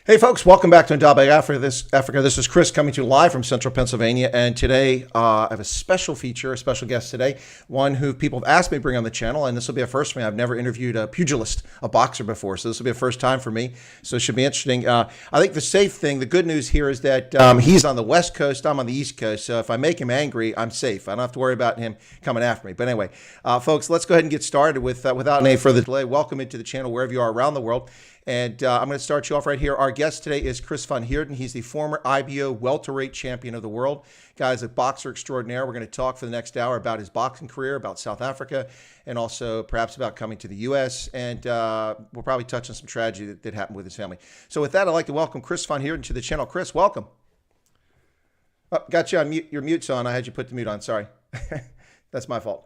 Hey folks, welcome back to Undabe Africa. This is Chris coming to you live from central Pennsylvania, and today I have a special feature, a special guest today, one who people have asked me to bring on the channel, and this will be a first for me. I've never interviewed a pugilist, a boxer before, so this will be a first time for me, so it should be interesting. I think the safe thing, the good news here is that he's on the West Coast, I'm on the East Coast, so if I make him angry, I'm safe. I don't have to worry about him coming after me. But anyway, folks, let's go ahead and get started without any further delay. Welcome into the channel wherever you are around the world. And I'm going to start you off right here. Our guest today is Chris van Heerden. He's the former IBO welterweight champion of the world. Guy's a boxer extraordinaire. We're going to talk for the next hour about his boxing career, about South Africa, and also perhaps about coming to the U.S. And we'll probably touch on some tragedy that happened with his family. So with that, I'd like to welcome Chris van Heerden to the channel. Chris, welcome. Oh, got you on mute. Your mute's on. I had you put the mute on. Sorry. That's my fault.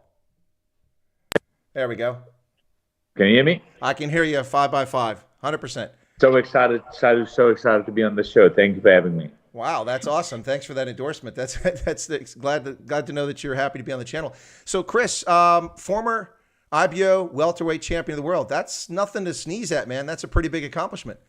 There we go. Can you hear me? I can hear you 5 by 5. 100%. So excited to be on the show. Thank you for having me. Wow, that's awesome. Thanks for that endorsement. That's glad to know that you're happy to be on the channel. So Chris, former IBO welterweight champion of the world. That's nothing to sneeze at, man. That's a pretty big accomplishment.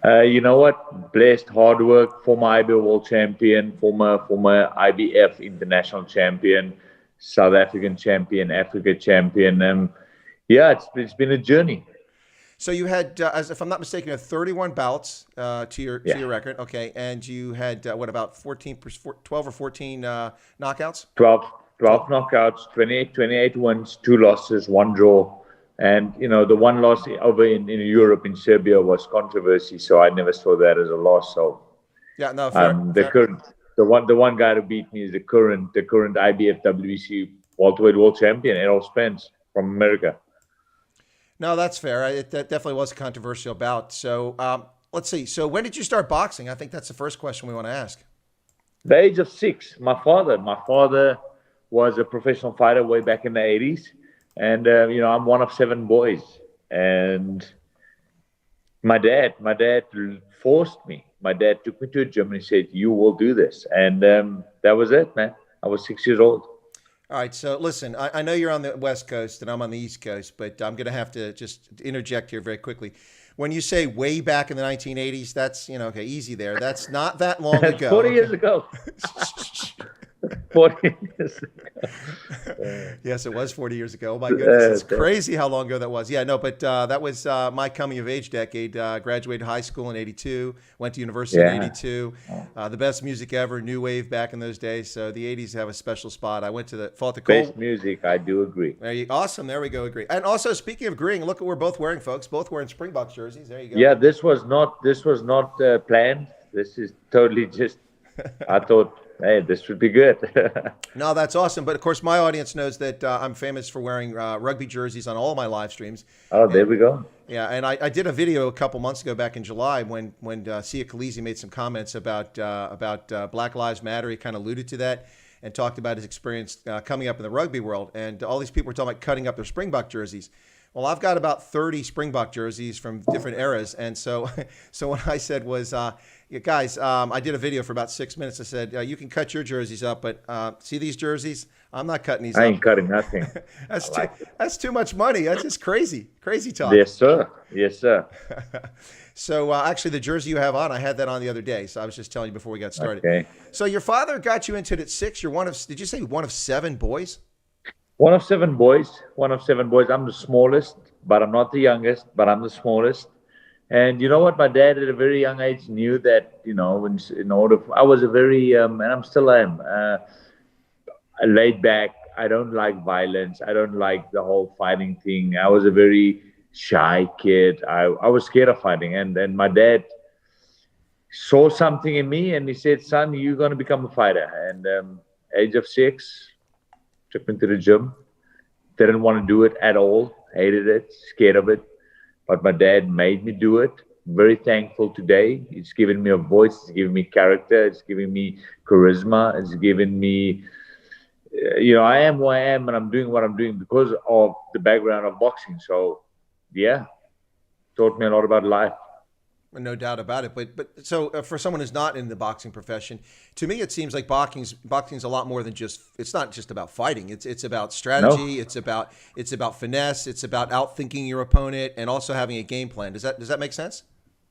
You know what? Blessed, hard work, former IBO world champion, former IBF International champion, South African champion, Africa champion. Yeah, it's been a journey. So you had, as if I'm not mistaken, you had 31 bouts to your record, okay, and you had what about 12 or 14 knockouts? 12 knockouts, 28 wins, 2 losses, 1 draw, and you know the one loss over in Europe in Serbia was controversy, so I never saw that as a loss. So yeah, no, fair. The one guy who beat me is the current IBF WBC welterweight world champion, Errol Spence from America. No, that's fair. That definitely was a controversial bout. So let's see. So when did you start boxing? I think that's the first question we want to ask. The age of 6. My father was a professional fighter way back in the 80s. And, you know, I'm one of 7 boys. And my dad forced me. My dad took me to a gym and he said, you will do this. And that was it, man. I was 6 years old. All right, so listen, I know you're on the West Coast and I'm on the East Coast, but I'm going to have to just interject here very quickly. When you say way back in the 1980s, that's, you know, okay, easy there. That's not that long ago. 40 years ago. 40 years ago. Yes, it was 40 years ago. Oh, my goodness. It's crazy how long ago that was. Yeah, no, but that was my coming of age decade. Graduated high school in 82, went to university in 82. The best music ever, new wave back in those days. So the 80s have a special spot. I went to fought the cold. Best music, I do agree. Awesome. There we go. Agree. And also, speaking of agreeing, look what we're both wearing, folks. Both wearing Springboks jerseys. There you go. Yeah, this was not planned. This is totally just, I thought, hey, this would be good. No, that's awesome. But of course, my audience knows that I'm famous for wearing rugby jerseys on all of my live streams. Oh, there we go. Yeah, and I did a video a couple months ago back in July when Sia Khaleesi made some comments about Black Lives Matter. He kind of alluded to that and talked about his experience coming up in the rugby world. And all these people were talking about cutting up their Springbok jerseys. Well, I've got about 30 Springbok jerseys from different eras. And so what I said was, guys, I did a video for about 6 minutes. I said, you can cut your jerseys up, but see these jerseys? I'm not cutting these up. I ain't cutting nothing. That's too much money. That's just crazy talk. Yes, sir. Yes, sir. So actually, the jersey you have on, I had that on the other day. So I was just telling you before we got started. Okay. So your father got you into it at 6. You're did you say one of 7 boys? One of 7 boys. I'm the smallest, but I'm not the youngest, but I'm the smallest. And you know what? My dad at a very young age knew that, you know, I was a very, and I'm still am, laid back. I don't like violence. I don't like the whole fighting thing. I was a very shy kid. I was scared of fighting. And my dad saw something in me and he said, son, you're going to become a fighter. And age of 6, took me to the gym. Didn't want to do it at all. Hated it, scared of it. But my dad made me do it. Very thankful today. It's given me a voice. It's given me character. It's given me charisma. It's given me, you know, I am who I am and I'm doing what I'm doing because of the background of boxing. So, yeah, taught me a lot about life. No doubt about it. But so for someone who's not in the boxing profession, to me, it seems like boxing's a lot more than just, it's not just about fighting. It's about strategy. No. It's about finesse. It's about outthinking your opponent and also having a game plan. Does that make sense?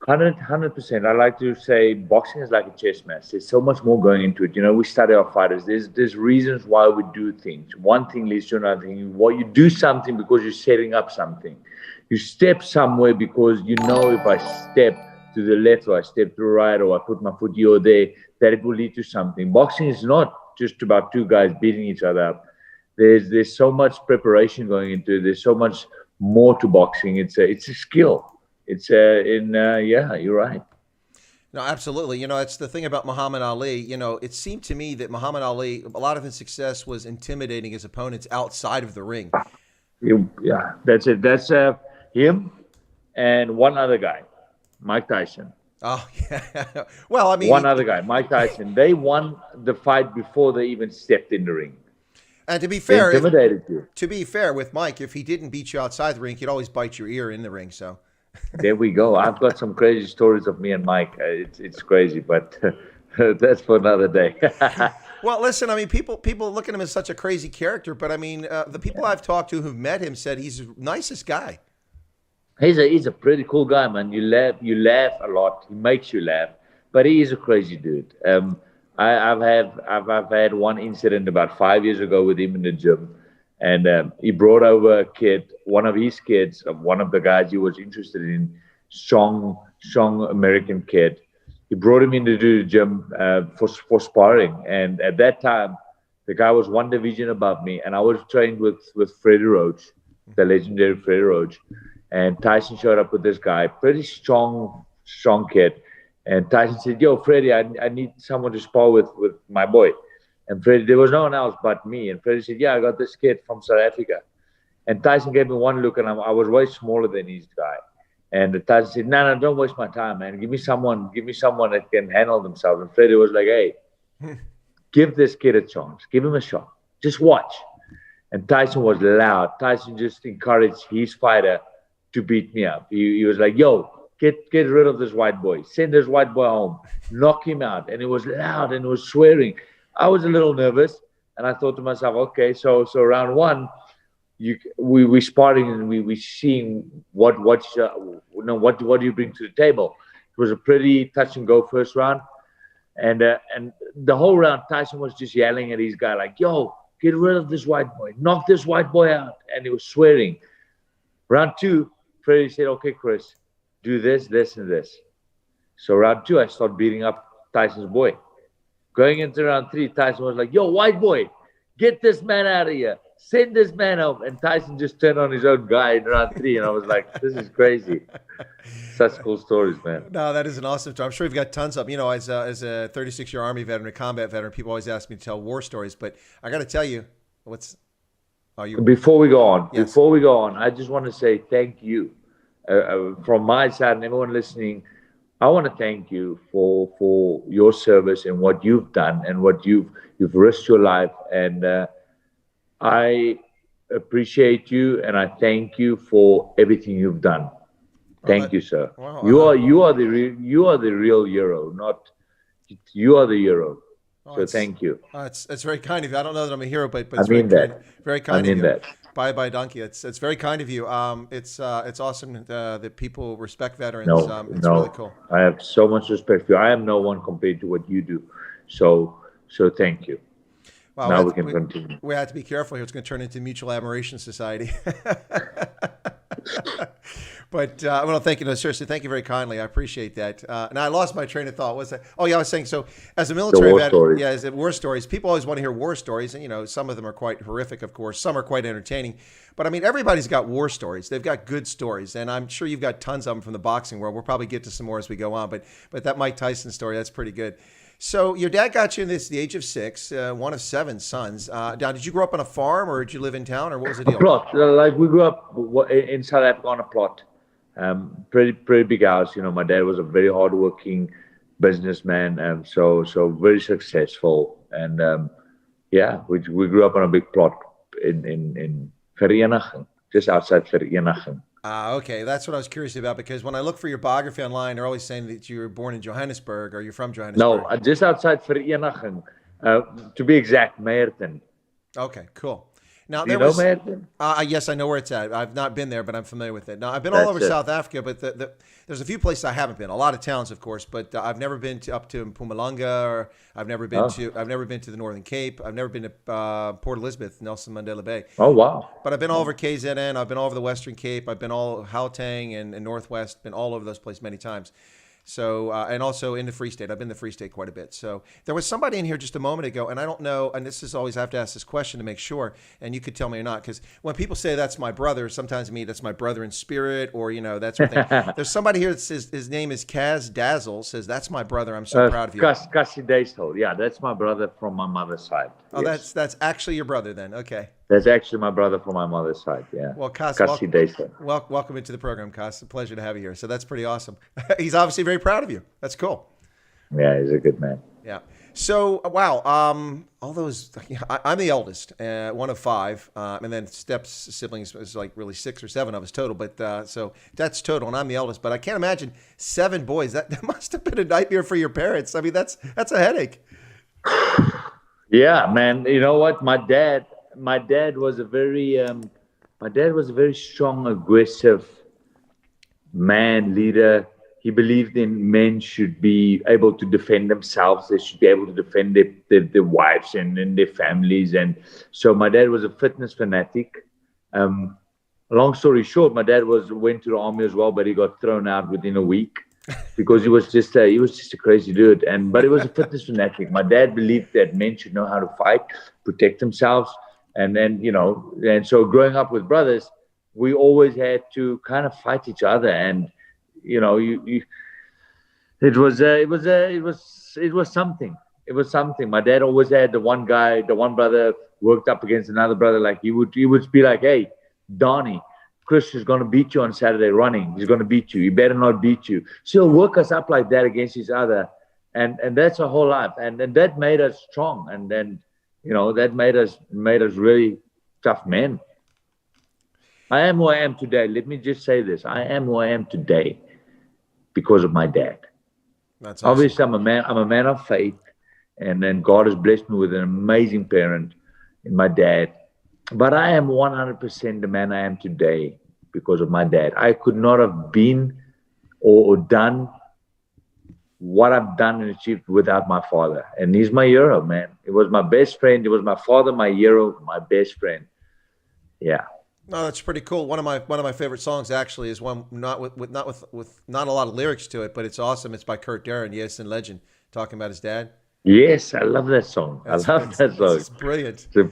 100%. I like to say boxing is like a chess match. There's so much more going into it. We study our fighters. There's reasons why we do things. One thing leads to another thing. What you do something because you're setting up something. You step somewhere because if I step to the left or I step to the right or I put my foot here or there, that it will lead to something. Boxing is not just about two guys beating each other up. There's so much preparation going into it. There's so much more to boxing. It's a skill. Yeah, you're right. No, absolutely. It's the thing about Muhammad Ali. It seemed to me that Muhammad Ali, a lot of his success was intimidating his opponents outside of the ring. Yeah, that's it. That's him and one other guy, Mike Tyson. Oh, yeah. Well, I mean, one other guy, Mike Tyson. They won the fight before they even stepped in the ring. And to be fair, they intimidated you. To be fair with Mike, if he didn't beat you outside the ring, he'd always bite your ear in the ring. So there we go. I've got some crazy stories of me and Mike. It's crazy, but that's for another day. Well, listen, I mean, people look at him as such a crazy character, but I mean, the people I've talked to who've met him said he's the nicest guy. He's a pretty cool guy, man. You laugh a lot. He makes you laugh, but he is a crazy dude. I've had one incident about 5 years ago with him in the gym, and he brought over a kid, one of his kids, one of the guys he was interested in, strong American kid. He brought him into the gym for sparring, and at that time, the guy was one division above me, and I was trained with Freddie Roach, the legendary Freddie Roach. And Tyson showed up with this guy, pretty strong kid. And Tyson said, "Yo, Freddie, I need someone to spar with my boy." And Freddie, there was no one else but me. And Freddie said, "Yeah, I got this kid from South Africa." And Tyson gave me one look, and I was way smaller than his guy. And Tyson said, "No, don't waste my time, man. Give me someone that can handle themselves." And Freddie was like, "Hey, give this kid a chance. Give him a shot. Just watch." And Tyson was loud. Tyson just encouraged his fighter to beat me up. He was like, "Yo, get rid of this white boy. Send this white boy home. Knock him out." And it was loud and it was swearing. I was a little nervous, and I thought to myself, okay, so round one, we sparring and we seeing what do you bring to the table. It was a pretty touch and go first round, and the whole round Tyson was just yelling at his guy like, "Yo, get rid of this white boy. Knock this white boy out," and he was swearing. Round two, Freddie said, "Okay, Chris, do this, this, and this." So round two, I started beating up Tyson's boy. Going into round three, Tyson was like, "Yo, white boy, get this man out of here. Send this man home." And Tyson just turned on his own guy in round three. And I was like, this is crazy. Such cool stories, man. No, that is an awesome story. I'm sure you've got tons of them. As a 36-year Army veteran, a combat veteran, people always ask me to tell war stories. But I got to tell you, Before we go on, Yes. I just want to say thank you. From my side and everyone listening, I want to thank you for your service and what you've done and what you've risked your life. And I appreciate you and I thank you for everything you've done. Thank you, sir. Wow. You are the real hero, you are the hero. So thank you. It's very kind of you. I don't know that I'm a hero, but I mean that. Very kind I mean of you. that. Bye, donkey. It's very kind of you. It's awesome that people respect veterans. It's really cool. I have so much respect for you. I am no one compared to what you do. So thank you. Wow, now we can continue. We have to be careful here. It's going to turn into mutual admiration society. But I want to thank you. No, seriously, thank you very kindly. I appreciate that. And I lost my train of thought. What's that? Oh, yeah, I was saying, so as a military veteran, as war stories, people always want to hear war stories. And, some of them are quite horrific, of course. Some are quite entertaining. But, I mean, everybody's got war stories. They've got good stories. And I'm sure you've got tons of them from the boxing world. We'll probably get to some more as we go on. But that Mike Tyson story, that's pretty good. So your dad got you in the age of 6, one of 7 sons. Now, did you grow up on a farm or did you live in town or what was the deal? A plot. Like we grew up in South Africa on a plot. Pretty big house. My dad was a very hardworking businessman, so very successful. And we grew up on a big plot in Vereniging, just outside Vereniging. Okay, that's what I was curious about because when I look for your biography online, they're always saying that you were born in Johannesburg or you're from Johannesburg. No, just outside Vereniging, to be exact, Meyerton. Okay, cool. Now Do you know Hatton? yes, I know where it's at. I've not been there, but I'm familiar with it. Now I've been That's all over it. South Africa, but there's a few places I haven't been. A lot of towns, of course, but I've never been up to Mpumalanga, or I've never been to the Northern Cape. I've never been to Port Elizabeth, Nelson Mandela Bay. Oh, wow. But I've been all over KZN. I've been all over the Western Cape. I've been all Gauteng and Northwest. Been all over those places many times. So, and also in the Free State. I've been to the Free State quite a bit. So there was somebody in here just a moment ago, and I don't know, and this is always, I have to ask this question to make sure, and you could tell me or not, because when people say that's my brother, sometimes to me that's my brother in spirit, or, you know, that's what they, there's somebody here that says, his name is Kaz Dazzle, says, that's my brother. I'm so proud of you. Kassi Daisel. Yeah, that's my brother from my mother's side. Oh, yes. that's actually your brother then. Okay. That's actually my brother from my mother's side. Yeah. Well, Kas, welcome into the program, Kas. It's a pleasure to have you here. So that's pretty awesome. He's obviously very proud of you. That's cool. Yeah, he's a good man. Yeah. So, wow. All those, I'm the eldest, one of five. And then Steps siblings is like really 6 or 7 of us total. But so that's total. And I'm the eldest. But I can't imagine 7 boys. That must have been a nightmare for your parents. I mean, that's a headache. Yeah, man. You know what? My dad was a very strong, aggressive man, leader. He believed in men should be able to defend themselves. They should be able to defend their wives and their families. And so my dad was a fitness fanatic. Long story short, my dad went to the army as well, but he got thrown out within a week because he was just a crazy dude. But he was a fitness fanatic. My dad believed that men should know how to fight, protect themselves. And then, you know, and so growing up with brothers, we always had to kind of fight each other. And, you know, it was something. It was something. My dad always had the one brother worked up against another brother. Like he would be like, hey, Donnie, Chris is going to beat you on Saturday running. He's going to beat you. He better not beat you. So he'll work us up like that against each other. And that's our whole life. And that made us strong. And then, you know, that made us really tough men. I am who I am today. Let me just say this. I am who I am today because of my dad. That's awesome. Obviously, I'm a man of faith. And then God has blessed me with an amazing parent in my dad. But I am 100% the man I am today because of my dad. I could not have been or done what I've done and achieved without my father. And he's my hero, man. He was my best friend. He was my father, my hero, my best friend. Yeah. No, that's pretty cool. One of my favorite songs actually is one not with not a lot of lyrics to it, but it's awesome. It's by Kurt Darren, Yes and Legend, talking about his dad. Yes, I love that song. I love that song. It's brilliant. It's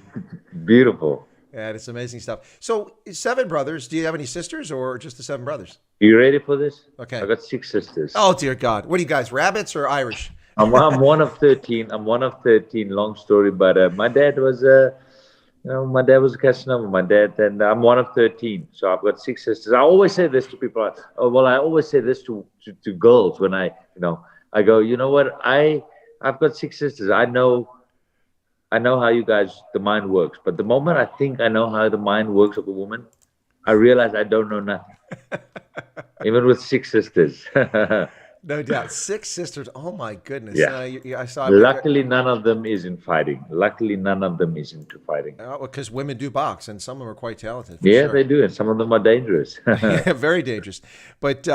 beautiful. Yeah, it's amazing stuff. So 7 brothers. Do you have any sisters or just the 7 brothers? You ready for this? Okay. I got 6 sisters. Oh, dear God. What are you guys, rabbits or Irish? I'm one of 13. I'm one of 13. Long story, but my dad was my dad was a Casanova. My dad, and I'm one of 13. So I've got 6 sisters. I always say this to people. I always say this to girls when I go, you know what? I've got 6 sisters. I know how you guys, the mind works. But the moment I think I know how the mind works of a woman, I realize I don't know nothing. Even with 6 sisters. No doubt. 6 sisters. Oh, my goodness. Yeah. I saw. Luckily, none of them is in fighting. Luckily, none of them is into fighting. Because women do box, and some of them are quite talented. Yeah, sure. They do. And some of them are dangerous. Yeah, very dangerous. But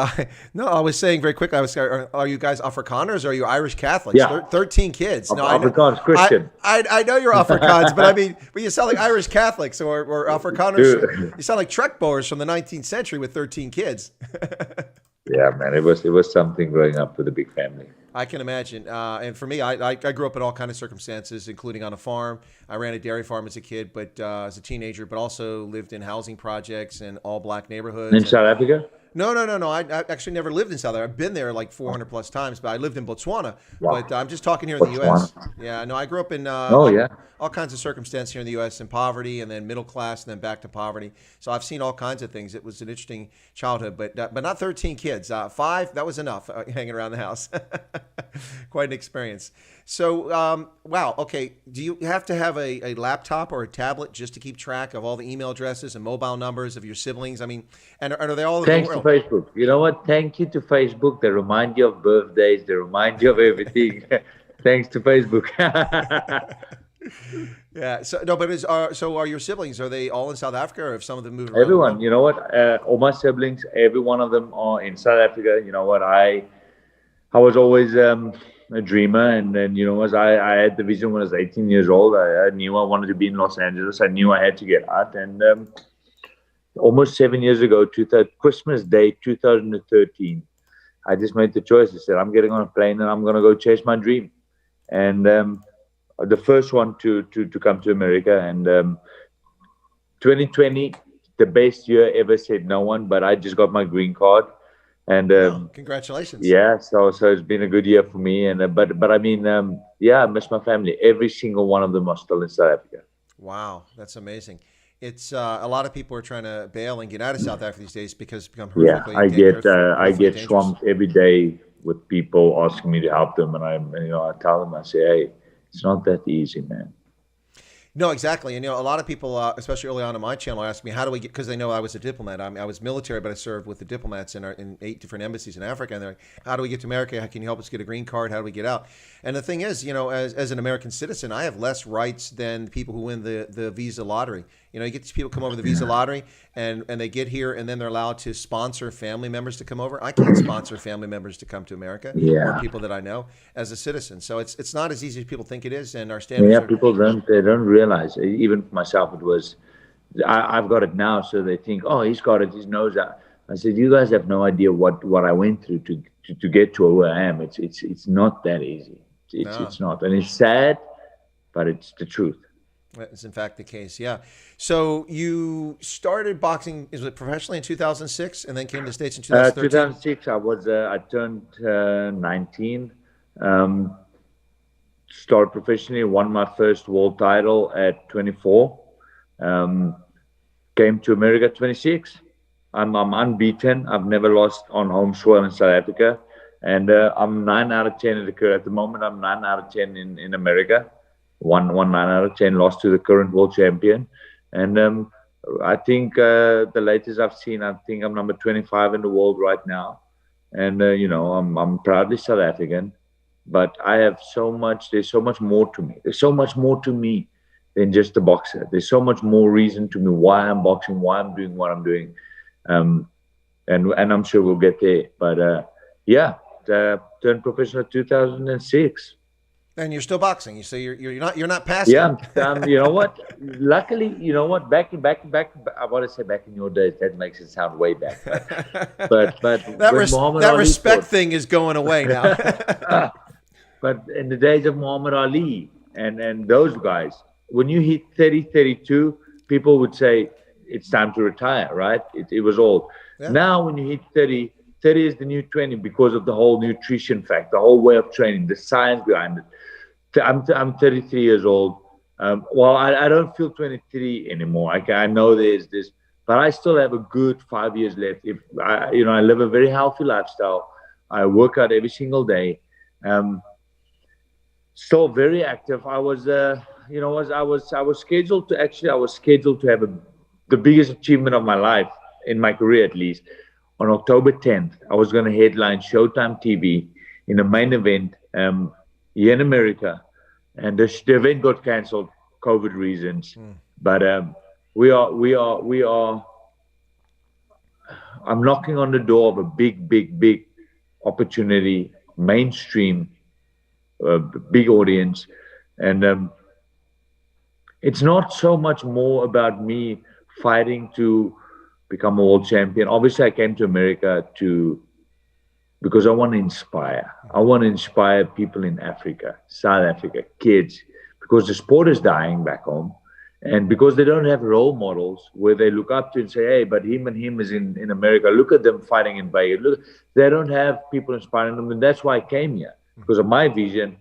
no, I was saying very quickly, are you guys Afrikaners or are you Irish Catholics? Yeah. 13 kids. No, Afrikaans, Christian. I know you're Afrikaans, but I mean, but you sound like Irish Catholics or Afrikaners. Dude. You sound like Trek boers from the 19th century with 13 kids. Yeah, man, it was something growing up with a big family. I can imagine. And for me, I grew up in all kinds of circumstances, including on a farm. I ran a dairy farm as a kid, but as a teenager, but also lived in housing projects in all black neighborhoods. In South Africa? No. I actually never lived in South Africa. I've been there like 400 plus times, but I lived in Botswana. Wow. But I'm just talking here in the U.S. Yeah, no, I grew up in all kinds of circumstances here in the U.S. in poverty and then middle class and then back to poverty. So I've seen all kinds of things. It was an interesting childhood, but not 13 kids. 5, that was enough hanging around the house. Quite an experience. So, wow. Okay. Do you have to have a laptop or a tablet just to keep track of all the email addresses and mobile numbers of your siblings? I mean, and are they all in the world? Thanks to Facebook. You know what? Thank you to Facebook. They remind you of birthdays. They remind you of everything. Thanks to Facebook. Yeah. So no, but so are your siblings? Are they all in South Africa, or have some of them moved around the Everyone, world? you know what? All my siblings, every one of them are in South Africa. You know what? I was always a dreamer, and then as I had the vision when I was 18 years old. I knew I wanted to be in Los Angeles. I knew I had to get out, and almost 7 years ago, Christmas Day 2013, I just made the choice. I said, I'm getting on a plane and I'm going to go chase my dream. And the first one to come to America. And 2020, the best year ever, said no one, but I just got my green card. And Wow, congratulations. yeah, so it's been a good year for me. And but I mean, yeah, I miss my family. Every single one of them are still in South Africa. Wow, that's amazing. It's a lot of people are trying to bail and get out of South Africa these days because it's become Yeah, I horrifically get dangerous. swamped every day with people asking me to help them, and I tell them, I say, hey, it's not that easy, man. No, exactly. And a lot of people, especially early on my channel, ask me, "How do we get?" Because they know I was a diplomat. I was military, but I served with the diplomats in 8 different embassies in Africa. And they're like, "How do we get to America? How can you help us get a green card? How do we get out?" And the thing is, as an American citizen, I have less rights than people who win the visa lottery. You get these people come over the visa lottery, and they get here, and then they're allowed to sponsor family members to come over. I can't sponsor family members to come to America or Yeah, people that I know as a citizen. So it's not as easy as people think it is, and our standards yeah. are. People don't realize. Even for myself, it was. I've got it now, so they think, oh, he's got it. He knows that. I said, you guys have no idea what I went through to get to where I am. It's not that easy. No. It's not, and it's sad, but it's the truth. That is in fact the case. Yeah. So you started boxing, is it professionally in 2006 and then came to the States in 2013? 2006, I turned 19. Um, Started professionally, won my first world title at 24. Um, Came to America at 26. I'm unbeaten. I've never lost on home soil in South Africa. And I'm 9 out of 10 in the career. At the moment, I'm 9 out of 10 in America. Won 9 out of 10, lost to the current world champion. And I think the latest I've seen, I think I'm number 25 in the world right now. And, I'm proudly South African. But I have there's so much more to me. There's so much more to me than just a boxer. There's so much more reason to me why I'm boxing, why I'm doing what I'm doing. And I'm sure we'll get there. But yeah, turned professional 2006. And you're still boxing. So you're not past Yeah, it. you know what? Luckily, you know what? Back. I want to say back in your days. That makes it sound way back. But that respect thing is going away now. But in the days of Muhammad Ali and those guys, when you hit 30, 32, people would say it's time to retire, right? It was old. Yeah. Now, when you hit 30, 30 is the new 20 because of the whole nutrition fact, the whole way of training, the science behind it. I'm 33 years old. Well, I don't feel 23 anymore. I know there's this, but I still have a good 5 years left. If I live a very healthy lifestyle. I work out every single day. Still very active. I was scheduled to have the biggest achievement of my life, in my career at least. On October 10th, I was going to headline Showtime TV in the main event here in America, and the event got cancelled, COVID reasons. But we are. I'm knocking on the door of a big opportunity, mainstream. Big audience, and it's not so much more about me fighting to become a world champion. Obviously, I came to America because I want to inspire. I want to inspire people in Africa, South Africa, kids, because the sport is dying back home, and because they don't have role models where they look up to and say, "Hey, but him is in America. Look at them fighting in Vegas." Look, they don't have people inspiring them, and that's why I came here. Because of my vision.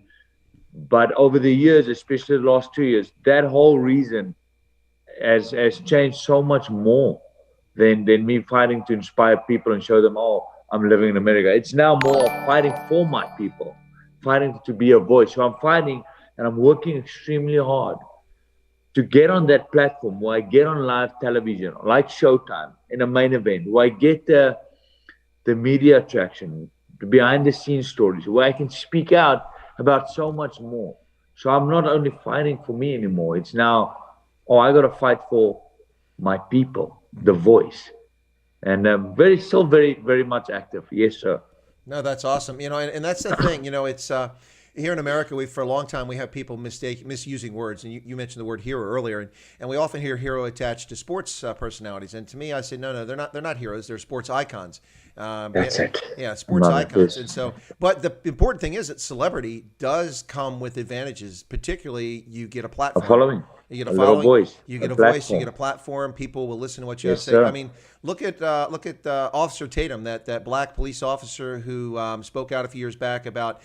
But over the years, especially the last 2 years, that whole reason has changed so much more than me fighting to inspire people and show them, oh, I'm living in America. It's now more fighting for my people, fighting to be a voice. So I'm fighting and I'm working extremely hard to get on that platform where I get on live television, like Showtime, in a main event, where I get the media attraction, behind the scenes stories, where I can speak out about so much more. So I'm not only fighting for me anymore. It's now, oh, I got to fight for my people, the voice. And still very, very much active. Yes, sir. No, that's awesome. And that's the thing. It's here in America. For a long time we have people misusing words, and you mentioned the word hero earlier, and we often hear hero attached to sports personalities. And to me, I say no, they're not heroes. They're sports icons. That's it. Yeah, sports icons. This. And so, but the important thing is that celebrity does come with advantages. Particularly, you get a platform. A following. You get a following, voice. you get a platform. voice. You get a platform. People will listen to what you have to say. Sir. I mean, look at Officer Tatum, that black police officer who spoke out a few years back about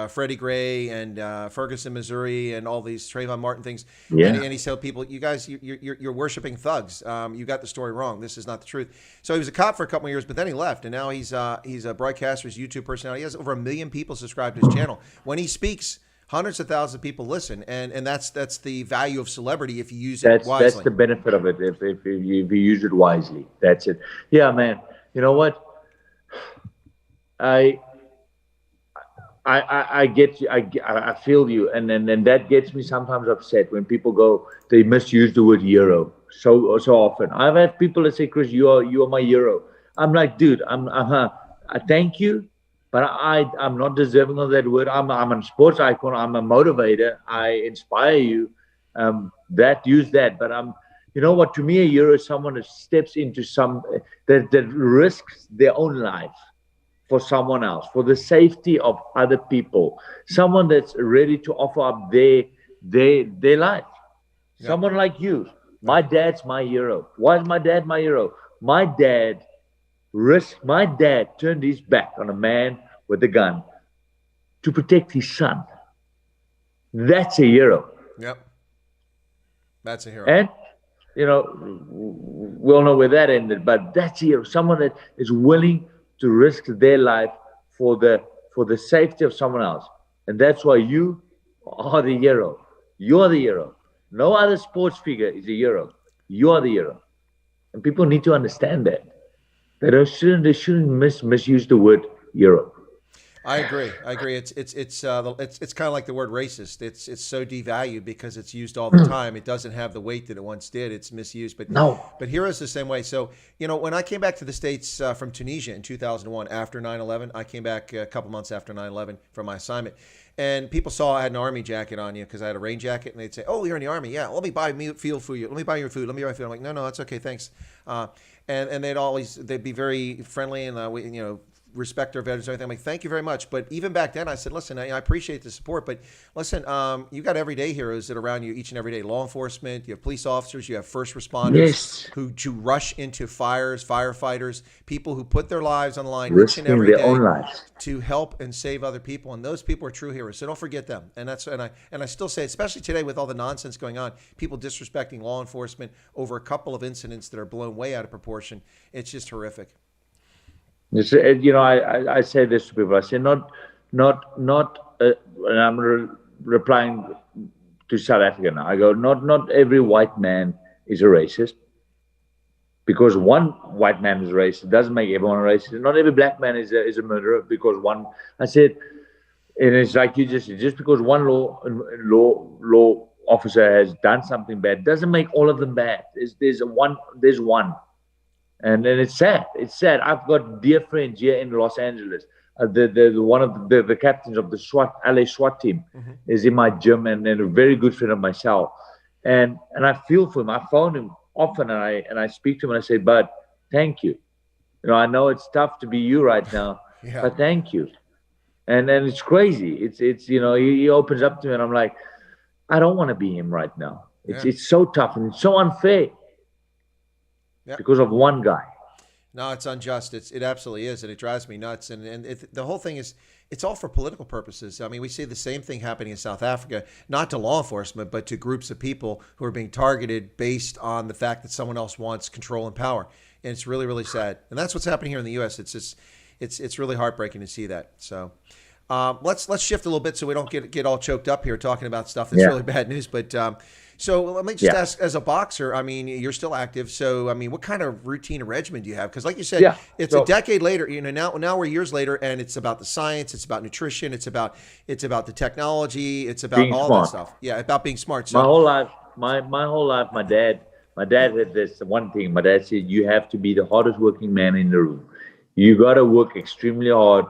Freddie Gray and Ferguson, Missouri, and all these Trayvon Martin things. Yeah. And he said, people, you guys, you're worshiping thugs. You got the story wrong. This is not the truth. So he was a cop for a couple of years, but then he left, and now he's a broadcaster, he's a YouTube personality. He has over 1 million people subscribed to his channel. When he speaks, hundreds of thousands of people listen, and that's the value of celebrity if you use it wisely. That's the benefit of it if you use it wisely. That's it. Yeah, man. You know what? I get you. I feel you, and that gets me sometimes upset when people they misuse the word hero so often. I've had people that say, "Chris, you are my hero." I'm like, dude, I thank you. But I'm not deserving of that word. I'm a sports icon. I'm a motivator. I inspire you. Use that. But you know what? To me, a hero is someone that steps into that risks their own life for someone else, for the safety of other people. Someone that's ready to offer up their life. Yeah. Someone like you. My dad's my hero. Why is my dad my hero? My dad turned his back on a man with a gun to protect his son. That's a hero. Yep. That's a hero. And, we all know where that ended, but that's a hero. Someone that is willing to risk their life for the safety of someone else. And that's why you are the hero. You're the hero. No other sports figure is a hero. You are the hero. And people need to understand that. They shouldn't misuse the word hero. I agree. It's kind of like the word racist. It's so devalued because it's used all the time. It doesn't have the weight that it once did. It's misused. But heroes the same way. So when I came back to the States from Tunisia in 2001 after 9/11, I came back a couple months after 9/11 from my assignment. And people saw I had an army jacket on because I had a rain jacket, and they'd say, "Oh, you're in the army? Yeah, let me buy fuel for you. Let me buy your food. Let me buy food." I'm like, "No, that's okay, thanks." And they'd be very friendly, and respect our veterans and everything. I'm like, thank you very much. But even back then, I said, listen, I appreciate the support, but listen, you got everyday heroes that are around you each and every day. Law enforcement, you have police officers, you have first responders who rush into fires, firefighters, people who put their lives on the line each and every day to help and save other people. And those people are true heroes. So don't forget them. And I still say, especially today with all the nonsense going on, people disrespecting law enforcement over a couple of incidents that are blown way out of proportion. It's just horrific. I say this to people. I say and I'm replying to South Africa now. I go, not every white man is a racist. Because one white man is racist doesn't make everyone a racist. Not every black man is a murderer because one. I said, and it's like you just because one law officer has done something bad doesn't make all of them bad. There's one. And then it's sad. It's sad. I've got dear friends here in Los Angeles. One of the captains of the LA SWAT team is in my gym, and a very good friend of myself. And I feel for him. I phone him often, and I speak to him, and I say, "Bud, thank you. I know it's tough to be you right now, but thank you." And then it's crazy. It's he opens up to me, and I'm like, I don't want to be him right now. It's so tough and it's so unfair. Because of one guy. No, it's unjust. It absolutely is, and it drives me nuts. And the whole thing is, it's all for political purposes. I mean, we see the same thing happening in South Africa, not to law enforcement, but to groups of people who are being targeted based on the fact that someone else wants control and power. And it's really, really sad. And that's what's happening here in the U.S. It's really heartbreaking to see that. So let's shift a little bit so we don't get all choked up here talking about stuff that's really bad news. But So let me just ask, as a boxer, I mean, you're still active. So, I mean, what kind of routine or regimen do you have? Because like you said, it's a decade later, now we're years later, and it's about the science, it's about nutrition, it's about the technology, it's about being all smart. That stuff. Yeah, about being smart. So, my whole life, my dad had this one thing. My dad said, you have to be the hardest working man in the room. You got to work extremely hard.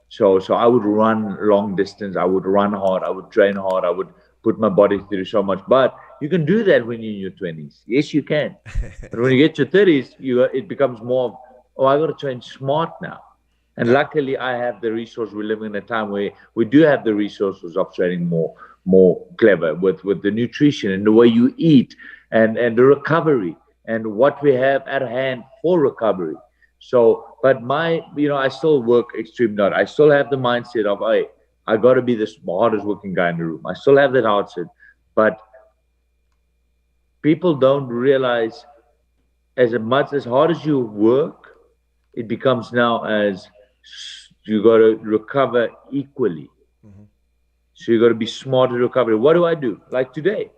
So I would run long distance. I would run hard. I would train hard. I would put my body through so much. But you can do that when you're in your 20s. Yes, you can. But when you get to your 30s, it becomes more of, I got to train smart now. And luckily, I have the resource. We're living in a time where we do have the resources of training more clever with the nutrition and the way you eat and the recovery and what we have at hand for recovery. So, but I still work extremely hard. I still have the mindset of, hey, I got to be the hardest working guy in the room. I still have that mindset, but people don't realize as hard as you work, it becomes now as you got to recover equally. Mm-hmm. So you got to be smart in recovery. What do I do? Like today,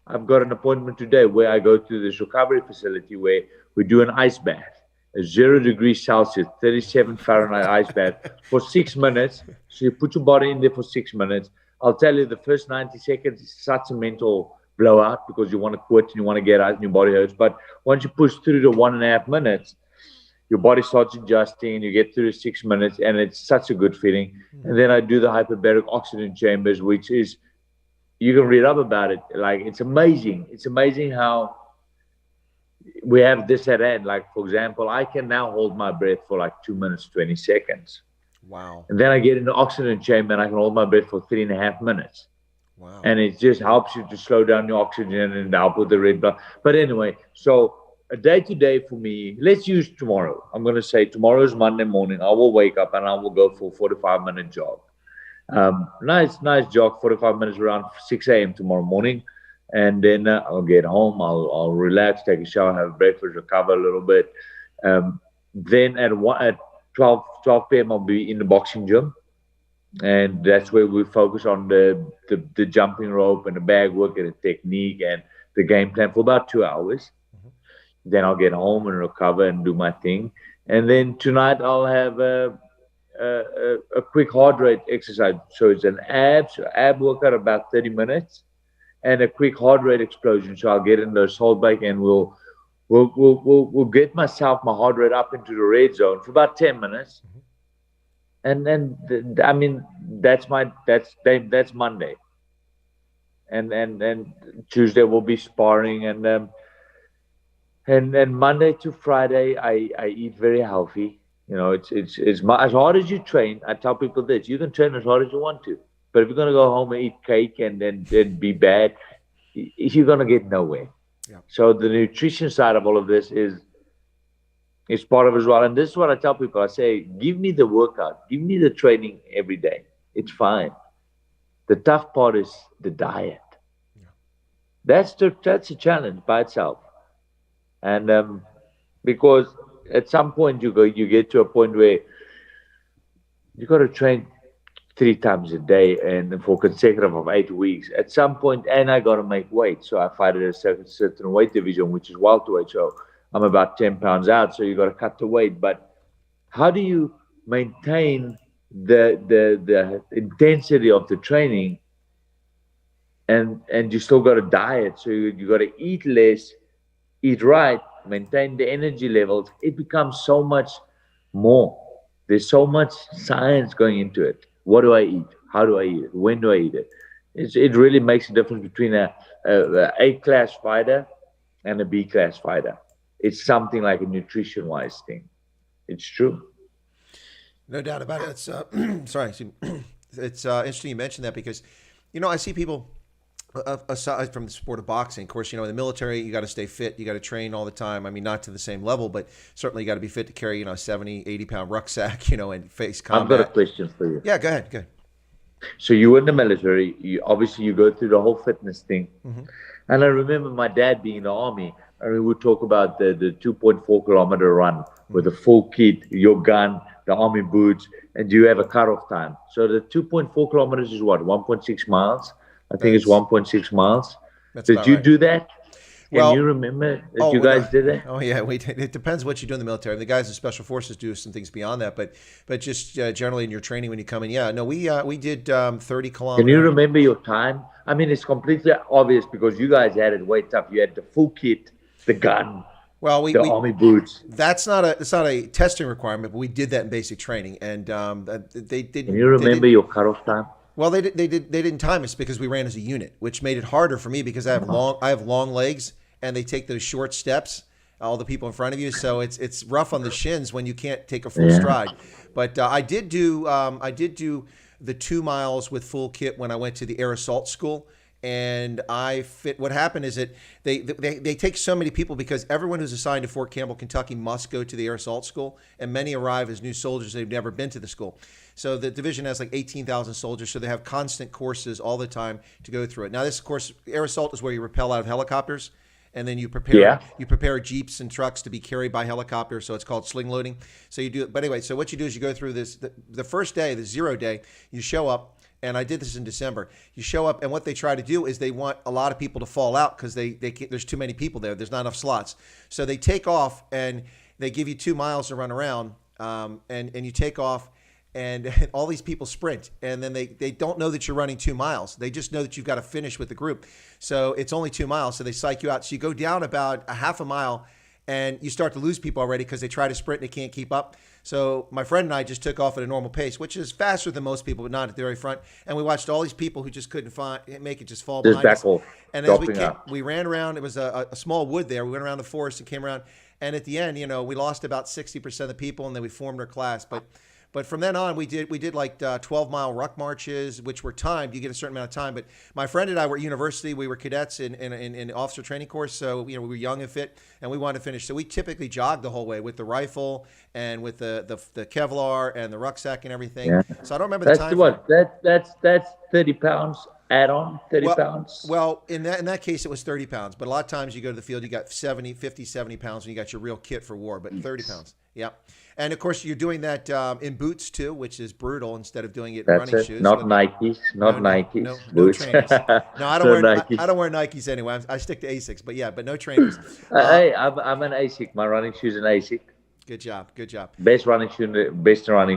I've got an appointment today where I go to this recovery facility where we do an ice bath. A 0 degrees Celsius, 37 Fahrenheit ice bath for 6 minutes. So you put your body in there for 6 minutes. I'll tell you, the first 90 seconds is such a mental blowout because you want to quit and you want to get out and your body hurts. But once you push through the 1.5 minutes, your body starts adjusting and you get through the 6 minutes and it's such a good feeling. And then I do the hyperbaric oxygen chambers, which is, you can read up about it. Like, it's amazing. It's amazing how we have this at hand. Like, for example, I can now hold my breath for like 2 minutes, 20 seconds. Wow. And then I get in the oxygen chamber and I can hold my breath for 3.5 minutes. Wow. And it just helps you to slow down your oxygen and help with the red blood. But anyway, so a day to day for me, let's use tomorrow. I'm going to say tomorrow is Monday morning. I will wake up and I will go for a 45-minute jog. Nice jog, 45 minutes around 6 a.m. tomorrow morning. And then I'll get home, I'll relax, take a shower, have breakfast, recover a little bit. Then at 12 p.m. I'll be in the boxing gym. And that's where we focus on the jumping rope and the bag work and the technique and the game plan for about 2 hours. Mm-hmm. Then I'll get home and recover and do my thing. And then tonight I'll have a quick heart rate exercise. So it's an ab workout about 30 minutes. And a quick heart rate explosion. So I'll get in the salt bike and we'll get my heart rate up into the red zone for about 10 minutes. Mm-hmm. And I mean, that's Monday. And Tuesday we'll be sparring and Monday to Friday I eat very healthy. It's as hard as you train. I tell people this: you can train as hard as you want to. But if you're going to go home and eat cake and then be bad, you're going to get nowhere. Yeah. So the nutrition side of all of this is part of it as well. And this is what I tell people. I say, give me the workout. Give me the training every day. It's fine. The tough part is the diet. Yeah. That's a challenge by itself. And because at some point you get to a point where you got to train 3 times a day and for consecutive of 8 weeks at some point, and I got to make weight. So I fight at a certain weight division, which is welterweight. So I'm about 10 pounds out. So you got to cut the weight. But how do you maintain the intensity of the training and you still got to diet? So you got to eat less, eat right, maintain the energy levels. It becomes so much more. There's so much science going into it. What do I eat? How do I eat it? When do I eat it? It really makes a difference between a A-class fighter and a B-class fighter. It's something like a nutrition-wise thing. It's true. No doubt about it. It's it's interesting you mentioned that because, I see people aside from the sport of boxing. Of course, in the military, you got to stay fit. You got to train all the time. I mean, not to the same level, but certainly you got to be fit to carry, 70, 80-pound rucksack, and face combat. I've got a question for you. Yeah, go ahead. So you were in the military. You go through the whole fitness thing. Mm-hmm. And I remember my dad being in the army. I mean, we would talk about the 2.4 kilometer run with a full kit, your gun, the army boots, and you have a cutoff time. So the 2.4 kilometers is what, 1.6 miles? I think it's 1.6 miles. That's Did about you right. do that? Can Well, you remember that you guys did that? Oh yeah, we did. It depends what you do in the military. The guys in special forces do some things beyond that, but just generally in your training when you come in, yeah. No, we did 30 Can you kilometer. remember your time? I mean, it's completely obvious because you guys had it way tough. You had the full kit, the gun, Well, the army boots. that's not a testing requirement, but we did that in basic training, and they didn't. Can you remember your cutoff time? Well, they didn't time us because we ran as a unit, which made it harder for me because I have long legs, and they take those short steps. All the people in front of you, so it's rough on the shins when you can't take a full stride. But I did do the 2 miles with full kit when I went to the air assault school. And what happened is that they take so many people because everyone who's assigned to Fort Campbell, Kentucky must go to the air assault school, and many arrive as new soldiers. They've never been to the school. So the division has like 18,000 soldiers, so they have constant courses all the time to go through it. Now this course, air assault is where you rappel out of helicopters, and then you prepare jeeps and trucks to be carried by helicopter, so it's called sling loading. So you do it. But anyway, so what you do is you go through this, the first day, the 0 day, you show up, and I did this in December. You show up, and what they try to do is they want a lot of people to fall out because there's too many people there. There's not enough slots. So they take off, and they give you 2 miles to run around, and you take off, and all these people sprint, and then they don't know that you're running 2 miles. They just know that you've got to finish with the group. So it's only 2 miles, so they psych you out. So you go down about a half a mile, and you start to lose people already because they try to sprint and they can't keep up. So my friend and I just took off at a normal pace, which is faster than most people, but not at the very front. And we watched all these people who just couldn't make it, just fall behind us. And as we ran around, it was a small wood there. We went around the forest and came around. And at the end, we lost about 60% of the people, and then we formed our class. But from then on, we did like 12-mile ruck marches, which were timed. You get a certain amount of time. But my friend and I were at university. We were cadets in officer training course. So, we were young and fit, and we wanted to finish. So we typically jogged the whole way with the rifle and with the Kevlar and the rucksack and everything. Yeah. So I don't remember the time. That's 30 pounds add-on, 30 pounds? Well, in that case, it was 30 pounds. But a lot of times you go to the field, you got 50, 70 pounds, and you got your real kit for war. But 30 pounds. Yeah. And of course, you're doing that in boots too, which is brutal. Instead of doing it in running shoes, not Nikes, Nikes. No trainers. No, I don't wear Nikes anyway. I stick to Asics, but no trainers. Hey, I'm an Asic. My running shoe's an Asic. Good job. Best running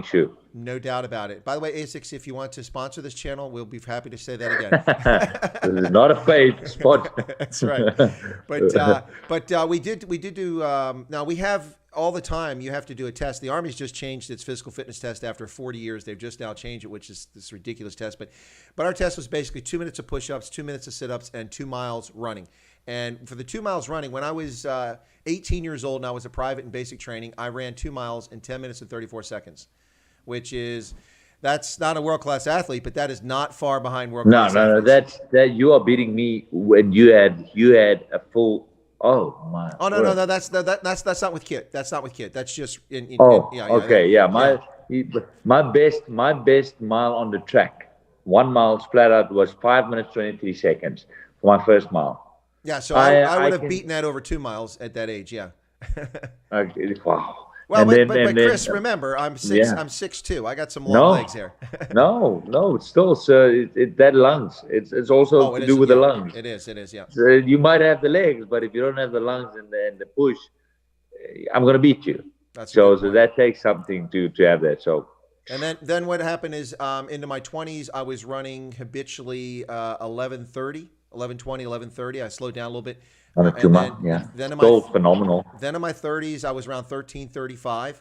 shoe. No doubt about it. By the way, Asics, if you want to sponsor this channel, we'll be happy to say that again. This is not a paid spot. That's right. But we did do. Now we have. All the time, you have to do a test. The Army's just changed its physical fitness test after 40 years. They've just now changed it, which is this ridiculous test. But our test was basically 2 minutes of push-ups, 2 minutes of sit-ups, and 2 miles running. And for the 2 miles running, when I was 18 years old and I was a private in basic training, I ran 2 miles in 10 minutes and 34 seconds, that's not a world-class athlete, but that is not far behind world-class athletes. No, you are beating me when you had a full. Oh my! Oh no, that's not with kit. That's not with kit. That's just My best mile on the track, 1 mile flat out, was 5 minutes 23 seconds for my first mile. Yeah, so I would have beaten that over 2 miles at that age. Yeah. Okay. Wow. Well, but Chris, remember, I'm 6'2". I got some long legs here. no, it's still, sir. That lungs. It's also to do with the lungs. It is. Yeah. So you might have the legs, but if you don't have the lungs and the push, I'm gonna beat you. So that takes something to have that. So. And then what happened is into my 20s, I was running habitually 11:30, 11:20, 11:30. I slowed down a little bit. Phenomenal. Then in my 30s, I was around 13:35.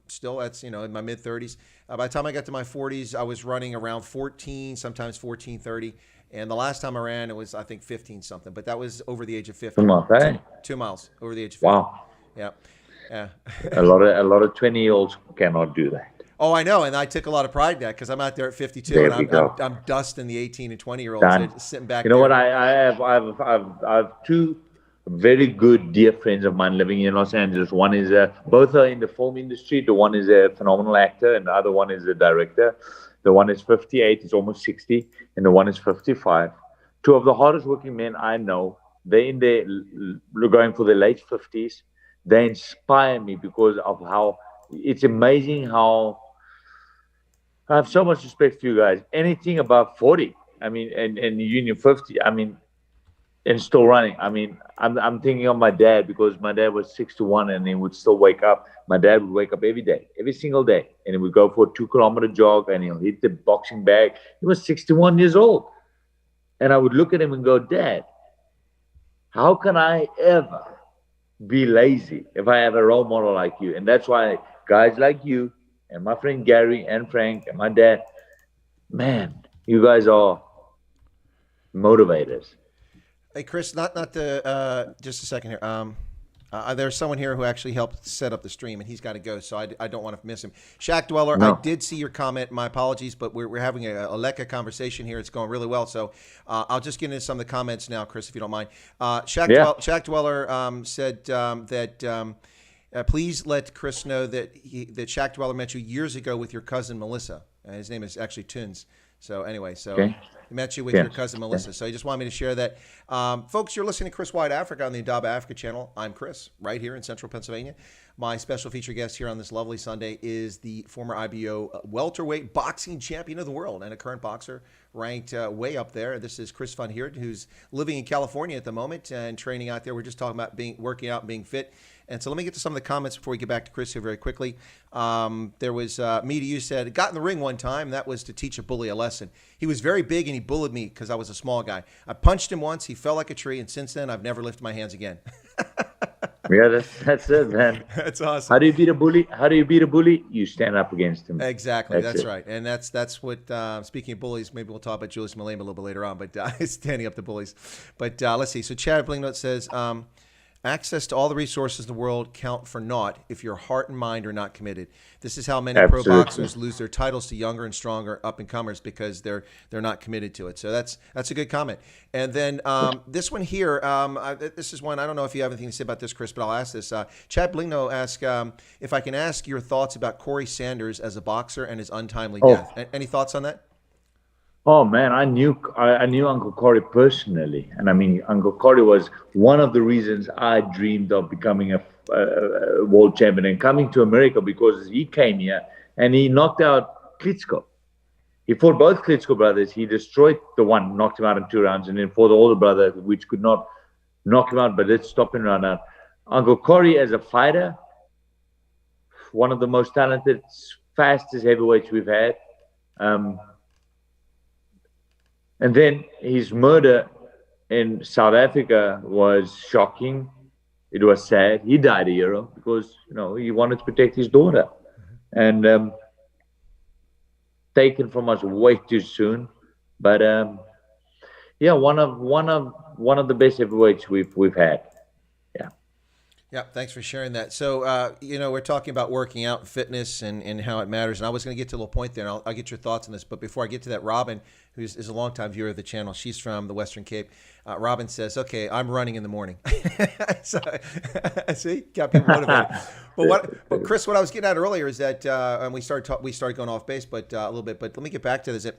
Still, that's in my mid 30s. By the time I got to my 40s, I was running around 14, sometimes 14:30. And the last time I ran, it was I think 15 something. But that was over the age of 50. 2 miles, eh? 2 miles over the age of 50. Wow. Yeah. a lot of 20-year-olds cannot do that. Oh, I know, and I took a lot of pride in that because I'm out there at 52, and I'm dusting the 18 and 20-year-olds sitting back. You know what? I have two very good dear friends of mine living in Los Angeles. One is both are in the film industry. The one is a phenomenal actor, and the other one is a director. The one is 58, he's almost 60, and the one is 55. Two of the hardest working men I know. They're going for their late 50s. They inspire me because of how it's amazing how. I have so much respect for you guys. Anything above 40, I mean, and Union 50, I mean, and still running. I mean, I'm thinking of my dad, because my dad was 6 to 1 and he would still wake up. My dad would wake up every day, every single day, and he would go for a 2 kilometer jog and he'll hit the boxing bag. He was 61 years old. And I would look at him and go, Dad, how can I ever be lazy if I have a role model like you? And that's why guys like you and my friend Gary and Frank and my dad, man, you guys are motivators. Hey, Chris, not the just a second here. There's someone here who actually helped set up the stream, and he's got to go, so I don't want to miss him. Shack Dweller, No. I did see your comment. My apologies, but we're having a Leka conversation here. It's going really well, so I'll just get into some of the comments now, Chris, if you don't mind. Shack Dweller said that please let Chris know that Shack Dweller met you years ago with your cousin Melissa. His name is actually Tunes. So anyway, Okay. He met you with your cousin Melissa. So he just wanted me to share that. Folks, you're listening to Chris Wide Africa on the Indaba Africa channel. I'm Chris, right here in central Pennsylvania. My special feature guest here on this lovely Sunday is the former IBO welterweight boxing champion of the world and a current boxer ranked way up there. This is Chris van Heerden, who's living in California at the moment and training out there. We're just talking about working out and being fit. And so let me get to some of the comments before we get back to Chris here very quickly. There was me to you said, got in the ring one time. That was to teach a bully a lesson. He was very big and he bullied me because I was a small guy. I punched him once. He fell like a tree. And since then, I've never lifted my hands again. Yeah, that's it, man. That's awesome. How do you beat a bully? How do you beat a bully? You stand up against him. Exactly. That's right. And that's what, speaking of bullies, maybe we'll talk about Julius Malema a little bit later on, but standing up to bullies. But let's see. So Chad Blingnote says, access to all the resources in the world count for naught if your heart and mind are not committed. This is how many pro boxers lose their titles to younger and stronger up-and-comers because they're not committed to it. So that's a good comment. And then this one here, this is one, I don't know if you have anything to say about this, Chris, but I'll ask this. Chad Blingno asked if I can ask your thoughts about Corey Sanders as a boxer and his untimely death. Any thoughts on that? Oh man, I knew Uncle Corey personally, and I mean Uncle Corey was one of the reasons I dreamed of becoming a world champion and coming to America, because he came here and he knocked out Klitschko. He fought both Klitschko brothers. He destroyed the one, knocked him out in 2 rounds, and then fought the older brother, which could not knock him out, but did stop him round out. Uncle Corey as a fighter, one of the most talented, fastest heavyweights we've had. And then his murder in South Africa was shocking. It was sad. He died a hero because, he wanted to protect his daughter. And taken from us way too soon. But yeah, one of the best heavyweights we've had. Yeah. Yeah, thanks for sharing that. So, we're talking about working out and fitness and how it matters. And I was going to get to a little point there, and I'll get your thoughts on this. But before I get to that, Robin, who is a longtime viewer of the channel, she's from the Western Cape. Robin says, okay, I'm running in the morning. So, see, got people motivated. But Chris, what I was getting at earlier is that, and we started going off base, but a little bit. But let me get back to this.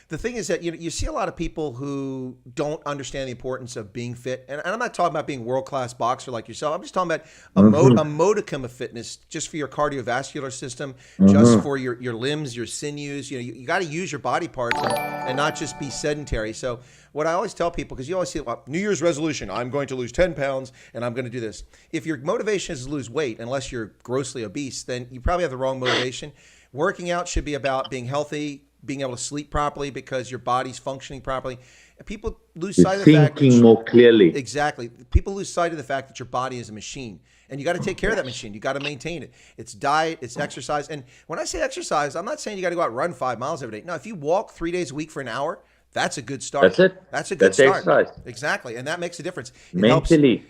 The thing is that you see a lot of people who don't understand the importance of being fit, and I'm not talking about being world-class boxer like yourself. I'm just talking about a modicum of fitness just for your cardiovascular system, just for your limbs, your sinews. You got to use your body parts and not just be sedentary. So what I always tell people, because you always see New Year's resolution, I'm going to lose 10 pounds and I'm going to do this. If your motivation is to lose weight, unless you're grossly obese, then you probably have the wrong motivation. Working out should be about being healthy, being able to sleep properly because your body's functioning properly. People lose sight of the fact that thinking more clearly. Exactly. People lose sight of the fact that your body is a machine, and you got to take care of that machine. You got to maintain it. It's diet, it's exercise. And when I say exercise, I'm not saying you got to go out and run 5 miles every day. No, if you walk 3 days a week for an hour, that's a good start. That's it. That's a good start. Exercise. Exactly. And that makes a difference. It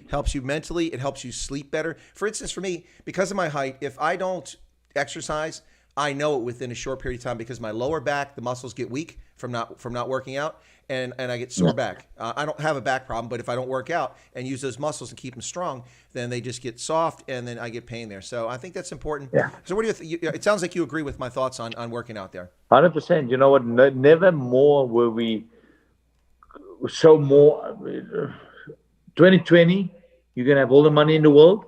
helps you mentally. It helps you sleep better. For instance, for me, because of my height, if I don't exercise, I know it within a short period of time because my lower back, the muscles get weak from not working out, and I get sore back. I don't have a back problem, but if I don't work out and use those muscles and keep them strong, then they just get soft, and then I get pain there. So I think that's important. Yeah. So what do you it sounds like you agree with my thoughts on working out there. 100%. You know what? Never more were we so more. 2020, you can have all the money in the world.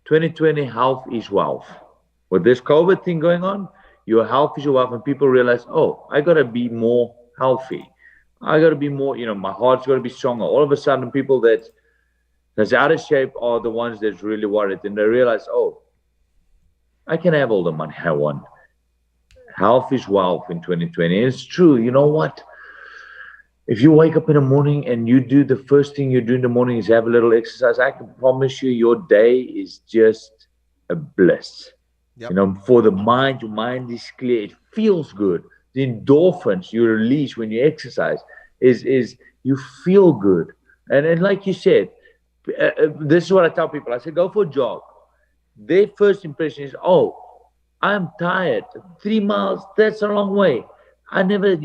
2020, health is wealth. With this COVID thing going on, your health is your wealth, and people realize, oh, I got to be more healthy. I got to be more, my heart's got to be stronger. All of a sudden, people that's out of shape are the ones that's really worried. And they realize, oh, I can have all the money I want. Health is wealth in 2020. And it's true. You know what? If you wake up in the morning and you do the first thing you do in the morning is have a little exercise, I can promise you your day is just a bliss. Yep. For the mind, your mind is clear. It feels good. The endorphins you release when you exercise is you feel good. And like you said, this is what I tell people. I say, go for a jog. Their first impression is, oh, I'm tired. 3 miles, that's a long way. I never,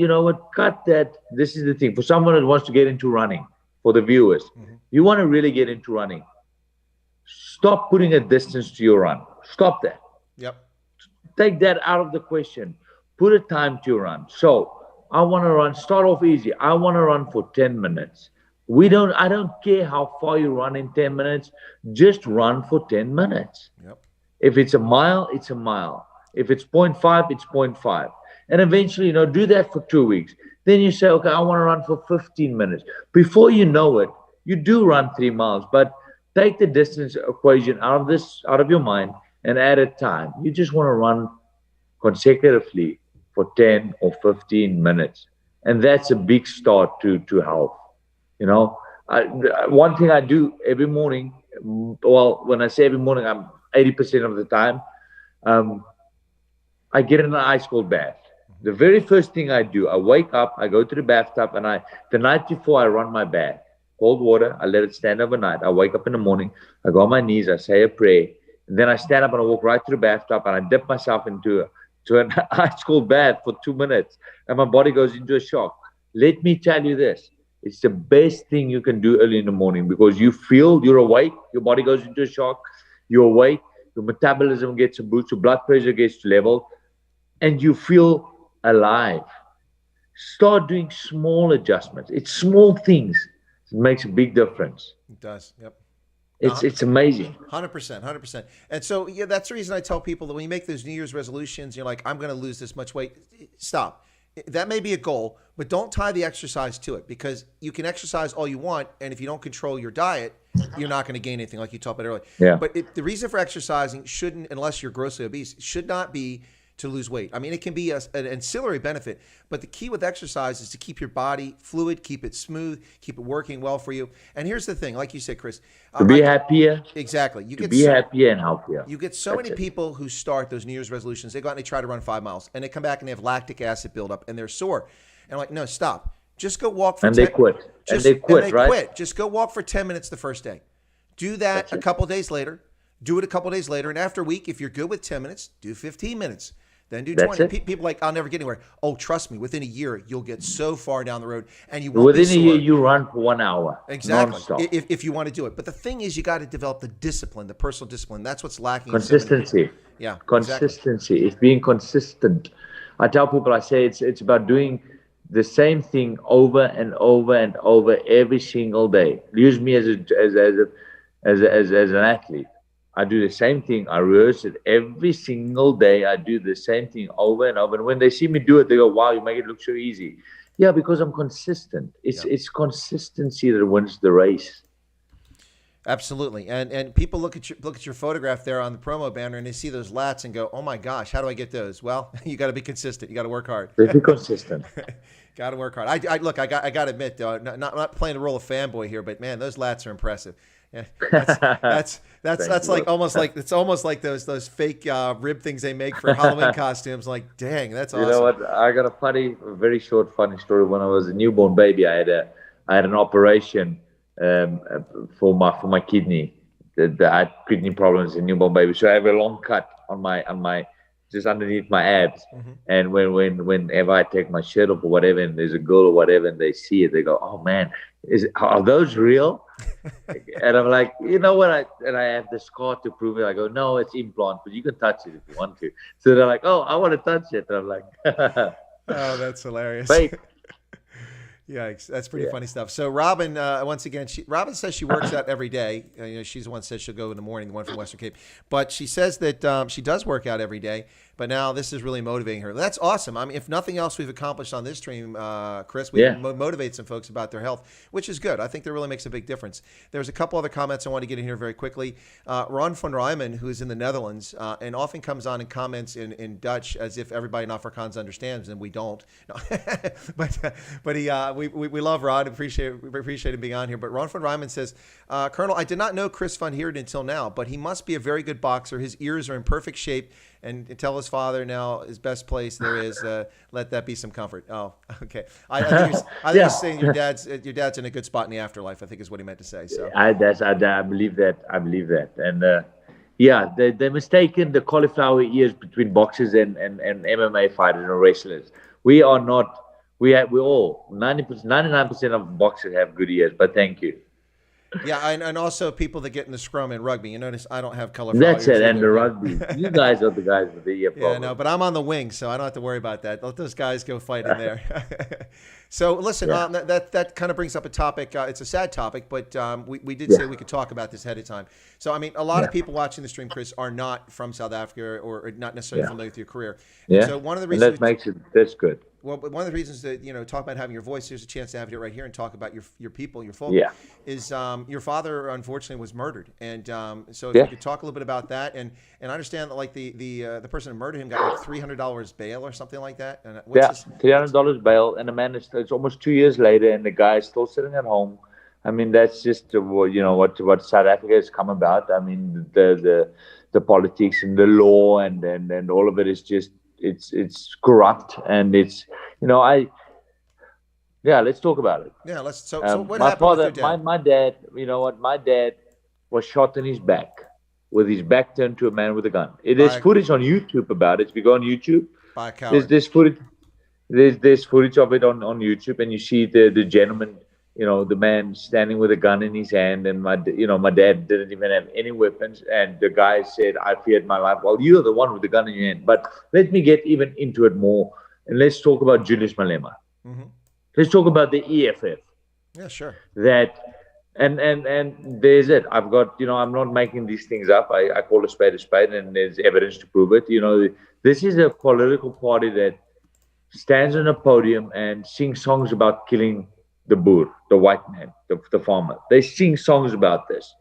cut that. This is the thing. For someone that wants to get into running, for the viewers, you want to really get into running, stop putting a distance to your run. Stop that. Yep. Take that out of the question. Put a time to your run. So I want to run, start off easy. I want to run for 10 minutes. I don't care how far you run in 10 minutes. Just run for 10 minutes. Yep. If it's a mile, it's a mile. If it's 0.5, it's 0.5. And eventually, do that for 2 weeks. Then you say, okay, I want to run for 15 minutes. Before you know it, you do run 3 miles, but take the distance equation out of your mind and add a time. You just want to run consecutively for 10 or 15 minutes. And that's a big start to health. One thing I do every morning, well, when I say every morning, I'm 80% of the time, I get in an ice cold bath. The very first thing I do, I wake up, I go to the bathtub, and the night before I run my bath, cold water, I let it stand overnight. I wake up in the morning, I go on my knees, I say a prayer, and then I stand up and I walk right to the bathtub and I dip myself into an ice cold bath for 2 minutes, and my body goes into a shock. Let me tell you this. It's the best thing you can do early in the morning because you feel you're awake, your body goes into a shock, you're awake, your metabolism gets a boost, your blood pressure gets leveled, and you feel alive. Start doing small adjustments. It's small things. It makes a big difference. It does. Yep. It's amazing. 100%. And so, yeah, that's the reason I tell people that when you make those New Year's resolutions, you're like, I'm going to lose this much weight. Stop. That may be a goal, but don't tie the exercise to it because you can exercise all you want. And if you don't control your diet, you're not going to gain anything like you talked about earlier. Yeah. But the reason for exercising shouldn't, unless you're grossly obese, should not be to lose weight. I mean, it can be an ancillary benefit, but the key with exercise is to keep your body fluid, keep it smooth, keep it working well for you. And here's the thing, like you said, Chris. To be happier. Exactly. To be happier and healthier. You get so many people who start those New Year's resolutions, they go out and they try to run 5 miles, and they come back and they have lactic acid buildup, and they're sore. And I'm like, no, stop. Just go walk for 10 minutes. And they quit, right? Just go walk for 10 minutes the first day. Do that a couple days later. Do it a couple days later. And after a week, if you're good with 10 minutes, do 15 minutes. Then do 20. People like, I'll never get anywhere. Oh, trust me, within a year, you'll get so far down the road. And you won't within a year, you run for 1 hour. Exactly. If you want to do it. But the thing is, you got to develop the discipline, the personal discipline. That's what's lacking. Consistency. Yeah. Consistency. Exactly. It's being consistent. I tell people, I say it's about doing the same thing over and over and over every single day. Use me as an athlete. I do the same thing. I rehearse it every single day. I do the same thing over and over. And when they see me do it, they go, wow, you make it look so easy. Yeah, because I'm consistent. It's consistency that wins the race. Absolutely. And people look at your photograph there on the promo banner and they see those lats and go, oh my gosh, how do I get those? Well, you got to be consistent. You got to work hard. Be consistent. Got to work hard. I got to admit, though, not playing the role of fanboy here, but man, those lats are impressive. Yeah, that's like almost like those fake rib things they make for Halloween costumes. Like, dang, that's awesome. You know what? I got a very short funny story. When I was a newborn baby, I had an operation for my kidney. I had kidney problems in newborn baby, so I have a long cut on my just underneath my abs. Mm-hmm. And whenever I take my shirt off or whatever, and there's a girl or whatever, and they see it, they go, "Oh man, are those real?" And I'm like, you know what? I have the scar to prove it. I go, "No, it's implant, but you can touch it if you want to." So they're like, "Oh, I want to touch it." And I'm like, "Oh, that's hilarious." Fake. Yikes, that's pretty funny stuff. So Robin, once again, Robin says she works out every day. She's the one that says she'll go in the morning, the one from Western Cape. But she says that she does work out every day. But now this is really motivating her. That's awesome. I mean, if nothing else we've accomplished on this stream, Chris, we motivate some folks about their health, which is good. I think that really makes a big difference. There's a couple other comments I want to get in here very quickly. Ron van Rijmen, who is in the Netherlands, and often comes on and comments in Dutch as if everybody in Afrikaans understands, and we don't. No. but we love Ron. Appreciate him being on here. But Ron van Rijmen says, Colonel, I did not know Chris van Heerden until now, but he must be a very good boxer. His ears are in perfect shape. And tell his father now his best place there is. Let that be some comfort. Oh, okay. I think he's saying your dad's in a good spot in the afterlife, I think is what he meant to say. So I believe that. I believe that. And they're mistaken the cauliflower ears between boxers and MMA fighters and wrestlers. We are not. We all 99% of boxers have good ears. But thank you. Yeah, and also people that get in the scrum in rugby. You notice I don't have colorful. That's it, and the rugby. You guys are the guys with the ear problem. Yeah, no, but I'm on the wing, so I don't have to worry about that. Let those guys go fight in there. So listen, that kind of brings up a topic. It's a sad topic, but we did say we could talk about this ahead of time. So I mean, a lot of people watching the stream, Chris, are not from South Africa or not necessarily familiar with your career. Yeah. So one of the reasons that's good. Well, but one of the reasons that, talk about having your voice, there's a chance to have it right here and talk about your people, your folk, is your father, unfortunately, was murdered. And so if you could talk a little bit about that. And I understand that, like, the person who murdered him got, like, $300 bail or something like that. And $300 bail. And the man it's almost 2 years later, and the guy is still sitting at home. I mean, that's just, what South Africa has come about. I mean, the politics and the law and all of it is just, it's corrupt, and it's let's talk about it. Yeah, let's. So what my happened father, with your dad? my dad, my dad was shot in his back with his back turned to a man with a gun. There's footage on YouTube about it. If you go on YouTube, by a coward. There's footage. There's footage of it on YouTube, and you see the gentleman, the man standing with a gun in his hand, and my dad didn't even have any weapons, and the guy said, "I feared my life." Well, you're the one with the gun in your hand. But let me get even into it more, and let's talk about Julius Malema. Mm-hmm. Let's talk about the EFF. Yeah, sure. That and there's it. I've got, I'm not making these things up. I call a spade, and there's evidence to prove it. This is a political party that stands on a podium and sings songs about killing the boer, the white man, the farmer. They sing songs about this.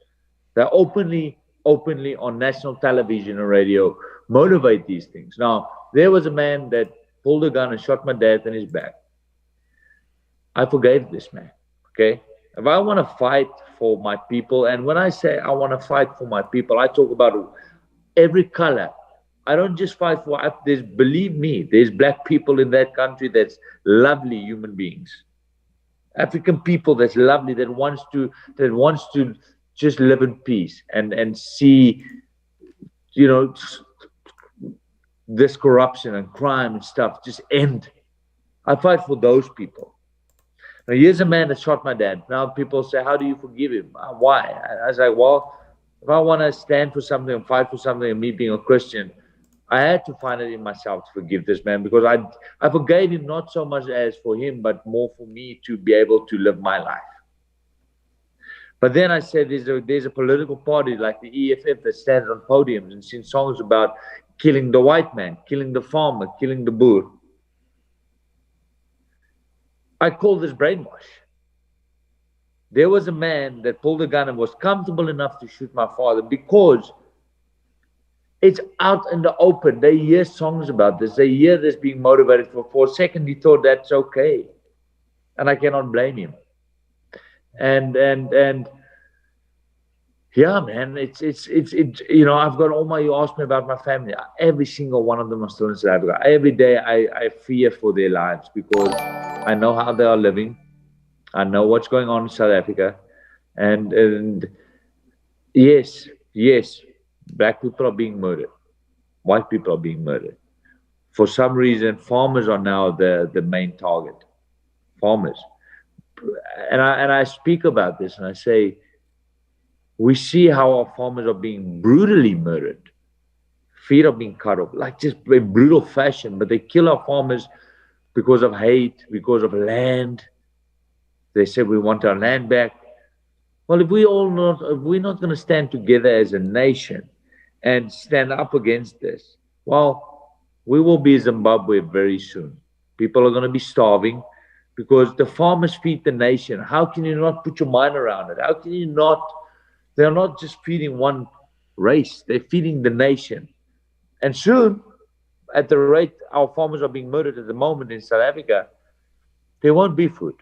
They openly on national television and radio motivate these things. Now, there was a man that pulled a gun and shot my dad in his back. I forgave this man, okay? If I want to fight for my people, and when I say I want to fight for my people, I talk about every color. I don't just fight for, believe me, there's black people in that country that's lovely human beings. African people that's lovely, that wants to just live in peace and see, this corruption and crime and stuff just end. I fight for those people. Now, here's a man that shot my dad. Now people say, how do you forgive him? Why? I was like, well, if I want to stand for something and fight for something, and me being a Christian, I had to find it in myself to forgive this man, because I forgave him not so much as for him, but more for me to be able to live my life. But then I said, there's a political party like the EFF that stands on podiums and sings songs about killing the white man, killing the farmer, killing the boer. I call this brainwash. There was a man that pulled a gun and was comfortable enough to shoot my father because it's out in the open. They hear songs about this. They hear this being motivated for a second. He thought that's okay. And I cannot blame him. And yeah, man, it's I've got all you asked me about my family. Every single one of them are still in South Africa. Every day I fear for their lives because I know how they are living. I know what's going on in South Africa. And yes, black people are being murdered. White people are being murdered. For some reason, farmers are now the main target. Farmers. And I speak about this and I say, we see how our farmers are being brutally murdered. Feet are being cut off, like just in brutal fashion. But they kill our farmers because of hate, because of land. They said we want our land back. Well, if we're not going to stand together as a nation and stand up against this, well, we will be Zimbabwe very soon. People are going to be starving because the farmers feed the nation. How can you not put your mind around it? How can you not? They're not just feeding one race, they're feeding the nation. And soon, at the rate our farmers are being murdered at the moment in South Africa, there won't be food.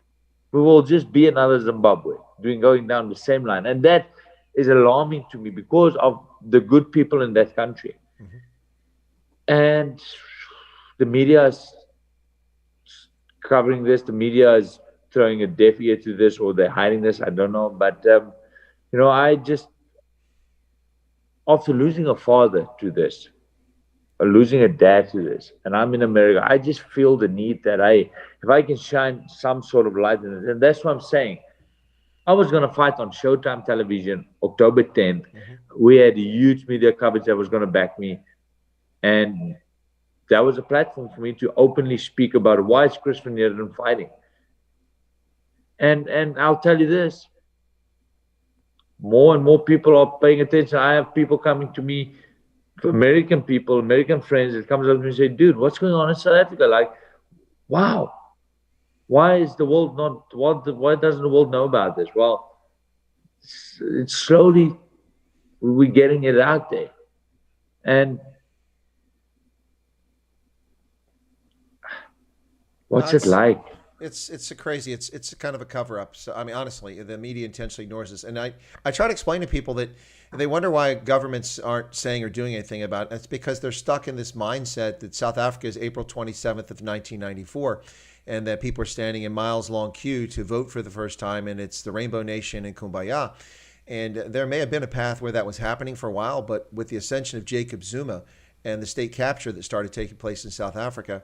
We will just be another Zimbabwe going down the same line. And that is alarming to me because of the good people in that country. Mm-hmm. And the media is covering this. The media is throwing a deaf ear to this, or they're hiding this. I don't know. But, I just, after losing a father to this, or losing a dad to this, and I'm in America, I just feel the need that if I can shine some sort of light in it. And that's what I'm saying. I was going to fight on Showtime television, October 10th. Mm-hmm. We had a huge media coverage that was going to back me. And that was a platform for me to openly speak about why is Chris van Heerden fighting. And I'll tell you this, more and more people are paying attention. I have people coming to me, American people, American friends, that comes up to me and say, dude, what's going on in South Africa? Like, wow, why is the world why doesn't the world know about this? Well, it's slowly, we're getting it out there. And what's it like? It's a crazy. It's kind of a cover up. So I mean, honestly, the media intentionally ignores this, and I try to explain to people that they wonder why governments aren't saying or doing anything about it. It's because they're stuck in this mindset that South Africa is April 27th of 1994, and that people are standing in miles-long queue to vote for the first time, and it's the Rainbow Nation and Kumbaya. And there may have been a path where that was happening for a while, but with the ascension of Jacob Zuma and the state capture that started taking place in South Africa,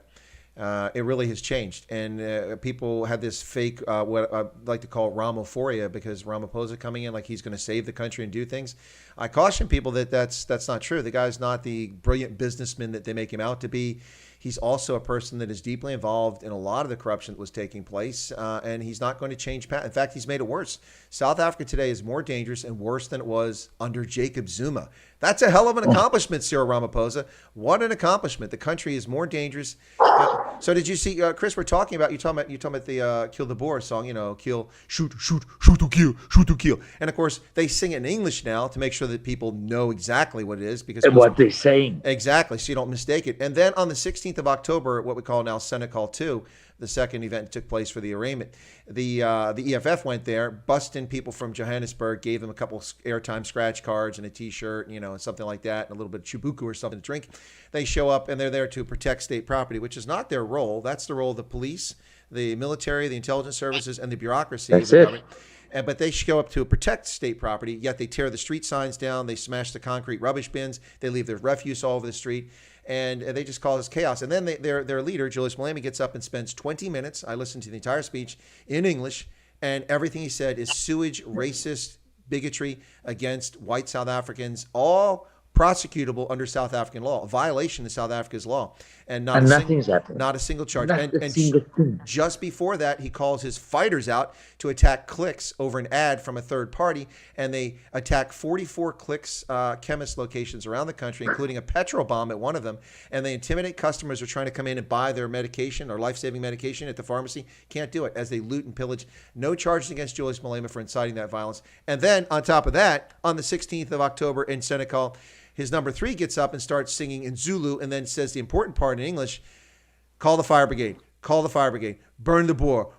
it really has changed. And people have this fake, what I like to call Ramaphoria, because Ramaphosa coming in like he's going to save the country and do things. I caution people that that's not true. The guy's not the brilliant businessman that they make him out to be. He's also a person that is deeply involved in a lot of the corruption that was taking place, and he's not going to change path. In fact, he's made it worse. South Africa today is more dangerous and worse than it was under Jacob Zuma. That's a hell of an accomplishment, Cyril Ramaphosa. What an accomplishment. The country is more dangerous. So did you see, Chris, you're talking about the Kill the Boer song, kill, shoot to kill. And of course, they sing it in English now to make sure that people know exactly what it is. Because and what they're saying. Exactly, so you don't mistake it. And then on the 16th of October, what we call now Senegal 2, the second event took place for the arraignment. The EFF went there, bussed in people from Johannesburg, gave them a couple airtime scratch cards and a T-shirt, and something like that, and a little bit of chibuku or something to drink. They show up, and they're there to protect state property, which is not their role. That's the role of the police, the military, the intelligence services, and the bureaucracy of the government. But they show up to protect state property, yet they tear the street signs down, they smash the concrete rubbish bins, they leave their refuse all over the street, and they just cause chaos. And then their leader, Julius Malema, gets up and spends 20 minutes, I listened to the entire speech, in English, and everything he said is sewage, racist, bigotry against white South Africans, all prosecutable under South African law, a violation of South Africa's law, and nothing's happened. Not a single charge. And just before that, he calls his fighters out to attack clicks over an ad from a third party, and they attack 44 clicks chemist locations around the country, including a petrol bomb at one of them, and they intimidate customers who are trying to come in and buy their medication or life-saving medication at the pharmacy. Can't do it, as they loot and pillage. No charges against Julius Malema for inciting that violence. And then, on top of that, on the 16th of October in Senegal, his number 3 gets up and starts singing in Zulu and then says the important part in English, call the fire brigade, burn the Boer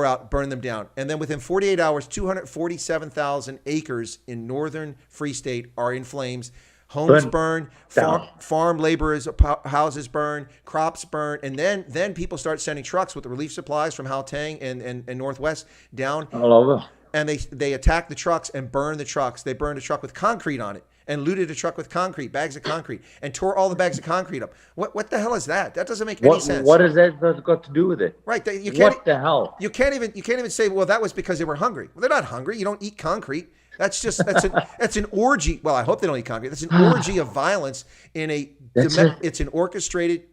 out, burn them down. And then within 48 hours, 247,000 acres in northern Free State are in flames. Homes burn, farm laborers' houses burn, crops burn, and then people start sending trucks with the relief supplies from Gauteng and Northwest down. All over. And they attack the trucks and burn the trucks. They burned a truck with concrete on it and looted a truck with bags of concrete, and tore all the bags of concrete up. What the hell is that? That doesn't make any sense. What has that got to do with it? Right. What the hell? You can't even say, well, that was because they were hungry. Well, they're not hungry. You don't eat concrete. That's an orgy. Well, I hope they don't eat concrete. That's an orgy of violence it's an orchestrated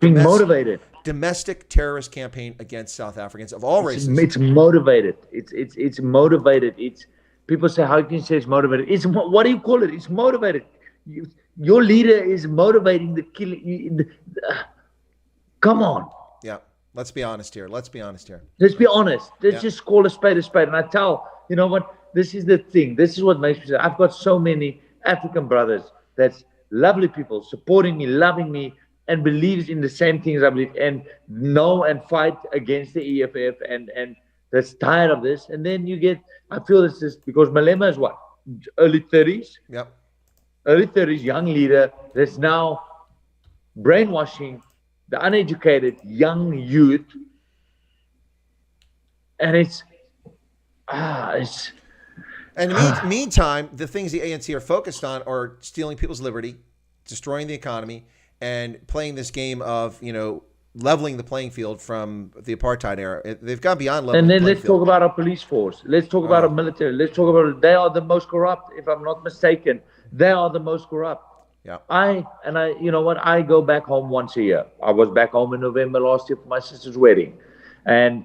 domestic terrorist campaign against South Africans of all races. It's motivated. It's motivated. It's people say, how can you say it's motivated? It's what do you call it? It's motivated. Your leader is motivating the killing. Come on. Yeah. Let's be honest here. Let's be honest. Let's just call a spade a spade. And I tell, you know what? This is the thing. This is what makes me say, I've got so many African brothers that's lovely people supporting me, loving me, and believes in the same things I believe, and know and fight against the EFF, and that's tired of this. And then you get, I feel this is because Malema is what? Early 30s? Yep. Early 30s, young leader that's now brainwashing the uneducated young youth. And And meantime, the things the ANC are focused on are stealing people's liberty, destroying the economy, and playing this game of, leveling the playing field from the apartheid era. They've gone beyond leveling And then the playing let's field. talk about our police force. Let's talk about our military. Let's talk about they are the most corrupt, if I'm not mistaken. They are the most corrupt. Yeah. You know what? I go back home once a year. I was back home in November last year for my sister's wedding. And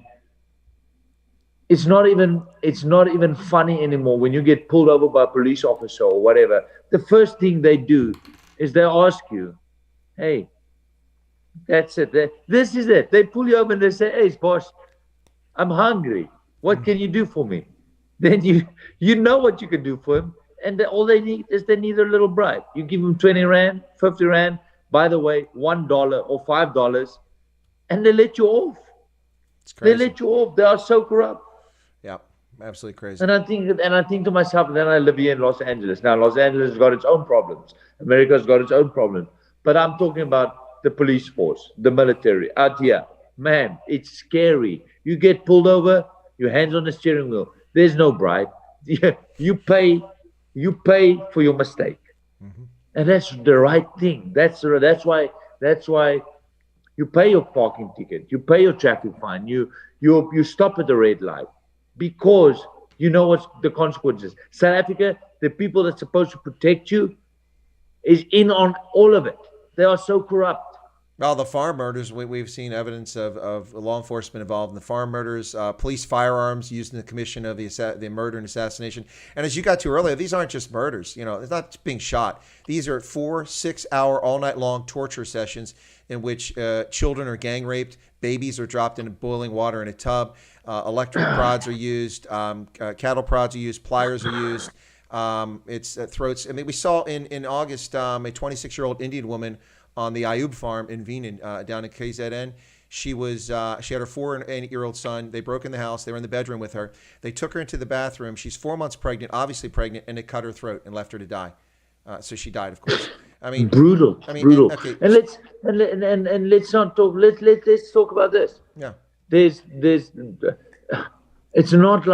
it's not even funny anymore when you get pulled over by a police officer or whatever. The first thing they do is they ask you, hey, that's it. This is it. They pull you over and they say, hey, boss, I'm hungry. What can you do for me? Then you know what you can do for him. And all they need is a little bribe. You give them 20 Rand, 50 Rand, by the way, $1 or $5, and they let you off. It's crazy. They let you off. They are so corrupt. Yeah, absolutely crazy. And I think to myself, then I live here in Los Angeles. Now, Los Angeles has got its own problems. America's got its own problems. But I'm talking about the police force, the military out here. Man, it's scary. You get pulled over, your hands on the steering wheel. There's no bribe. You pay for your mistake. Mm-hmm. And that's the right thing. That's why you pay your parking ticket, you pay your traffic fine, you stop at the red light, because you know what's the consequences. South Africa, the people that's supposed to protect you, is in on all of it. They are so corrupt. Well, the farm murders, we've seen evidence of law enforcement involved in the farm murders, police firearms used in the commission of the murder and assassination. And as you got to earlier, these aren't just murders. It's not being shot. These are 4-6 hour, all night long torture sessions in which children are gang raped, babies are dropped into boiling water in a tub, electric prods are used, cattle prods are used, pliers are used. It's throats. I mean, we saw in August a 26-year-old Indian woman on the Ayub farm in Veenen, down in KZN. She had her 4 and 8-year-old son. They broke in the house. They were in the bedroom with her. They took her into the bathroom. She's 4 months pregnant, obviously pregnant, and they cut her throat and left her to die. So she died, of course. I mean, brutal. Brutal. Okay. And let's not talk. Let's talk about this. Yeah. There's. It's not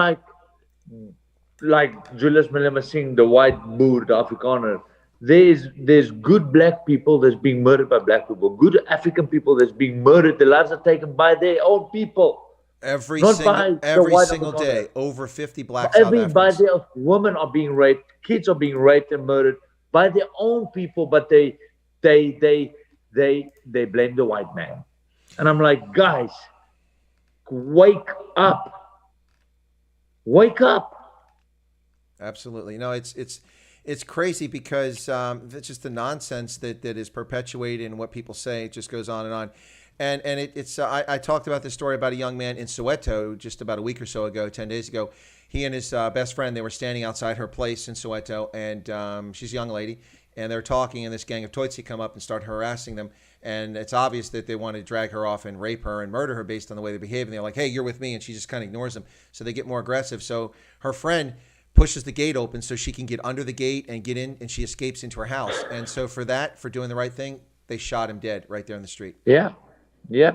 like Julius Malema saying the white boer, the Afrikaner. There's good black people that's being murdered by black people. Good African people that's being murdered. The lives are taken by their own people. Every single day, over 50 black South Africans. By their women are being raped, kids are being raped and murdered by their own people, but they blame the white man. And I'm like, guys, wake up. Wake up. Absolutely. No, it's crazy because it's just the nonsense that is perpetuated in what people say. It just goes on and on. And I talked about this story about a young man in Soweto just about a week or so ago, 10 days ago. He and his best friend, they were standing outside her place in Soweto, and she's a young lady, and they're talking, and this gang of Tutsi come up and start harassing them. And it's obvious that they want to drag her off and rape her and murder her based on the way they behave. And they're like, hey, you're with me. And she just kind of ignores them. So they get more aggressive. So her friend pushes the gate open so she can get under the gate and get in, and she escapes into her house. And so for doing the right thing, they shot him dead right there in the street. Yeah. Yeah.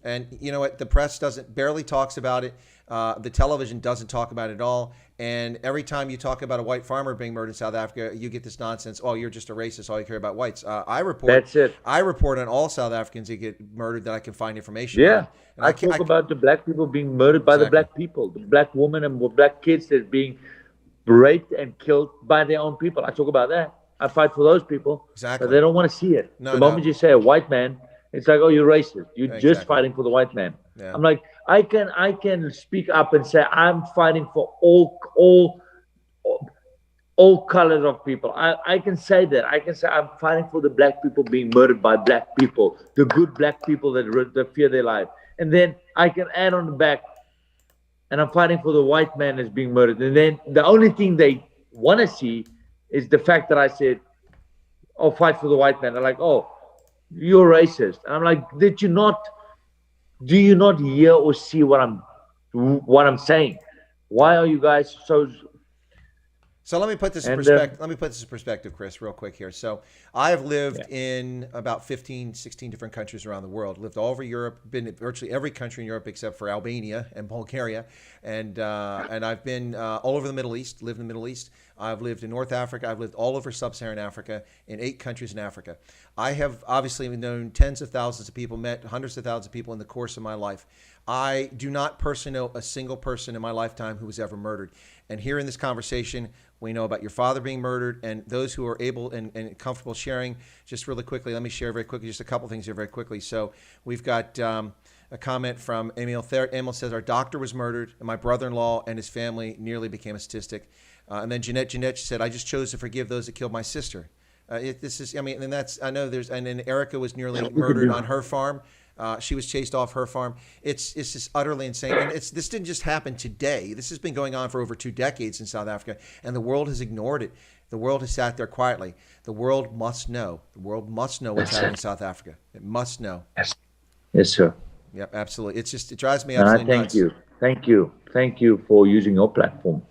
And you know what? The press barely talks about it. The television doesn't talk about it at all. And every time you talk about a white farmer being murdered in South Africa, you get this nonsense. Oh, you're just a racist. All you care about whites. That's it. I report on all South Africans that get murdered that I can find information. Yeah. I talk about the black people being murdered by the black people, the black women and black kids that are being raped and killed by their own people. I talk about that. I fight for those people, Exactly. but they don't want to see it. No, the moment you say a white man, it's like, oh, you're racist. You're Exactly. just fighting for the white man. Yeah. I'm like, I can speak up and say I'm fighting for all colors of people. I can say that. I can say I'm fighting for the black people being murdered by black people, the good black people that fear their life. And then I can add on the back, and I'm fighting for the white man that's being murdered. And then the only thing they want to see is the fact that I said, oh, fight for the white man. They're like, oh, you're racist. And I'm like, do you not hear or see what I'm saying? Why are you guys so let me put this in perspective. Let me put this in perspective, Chris, real quick here. So I have lived in about 15, 16 different countries around the world. Lived all over Europe, been in virtually every country in Europe except for Albania and Bulgaria. And I've been all over the Middle East, lived in the Middle East. I've lived in North Africa. I've lived all over sub-Saharan Africa in 8 countries in Africa. I have obviously known tens of thousands of people, met hundreds of thousands of people in the course of my life. I do not personally know a single person in my lifetime who was ever murdered. And here in this conversation, we know about your father being murdered, and those who are able and comfortable sharing. Just really quickly, let me share very quickly just a couple things here very quickly. So we've got a comment from Emil. Emil says, our doctor was murdered, and my brother-in-law and his family nearly became a statistic. And then Jeanette said, I just chose to forgive those that killed my sister. And then Erica was nearly murdered on her farm. She was chased off her farm. It's just utterly insane. And this didn't just happen today. This has been going on for over 2 decades in South Africa, and the world has ignored it. The world has sat there quietly. The world must know. The world must know what's happening in South Africa. It must know. Yes, sir. Yep, absolutely. It drives me absolutely nuts. Thank you for using your platform.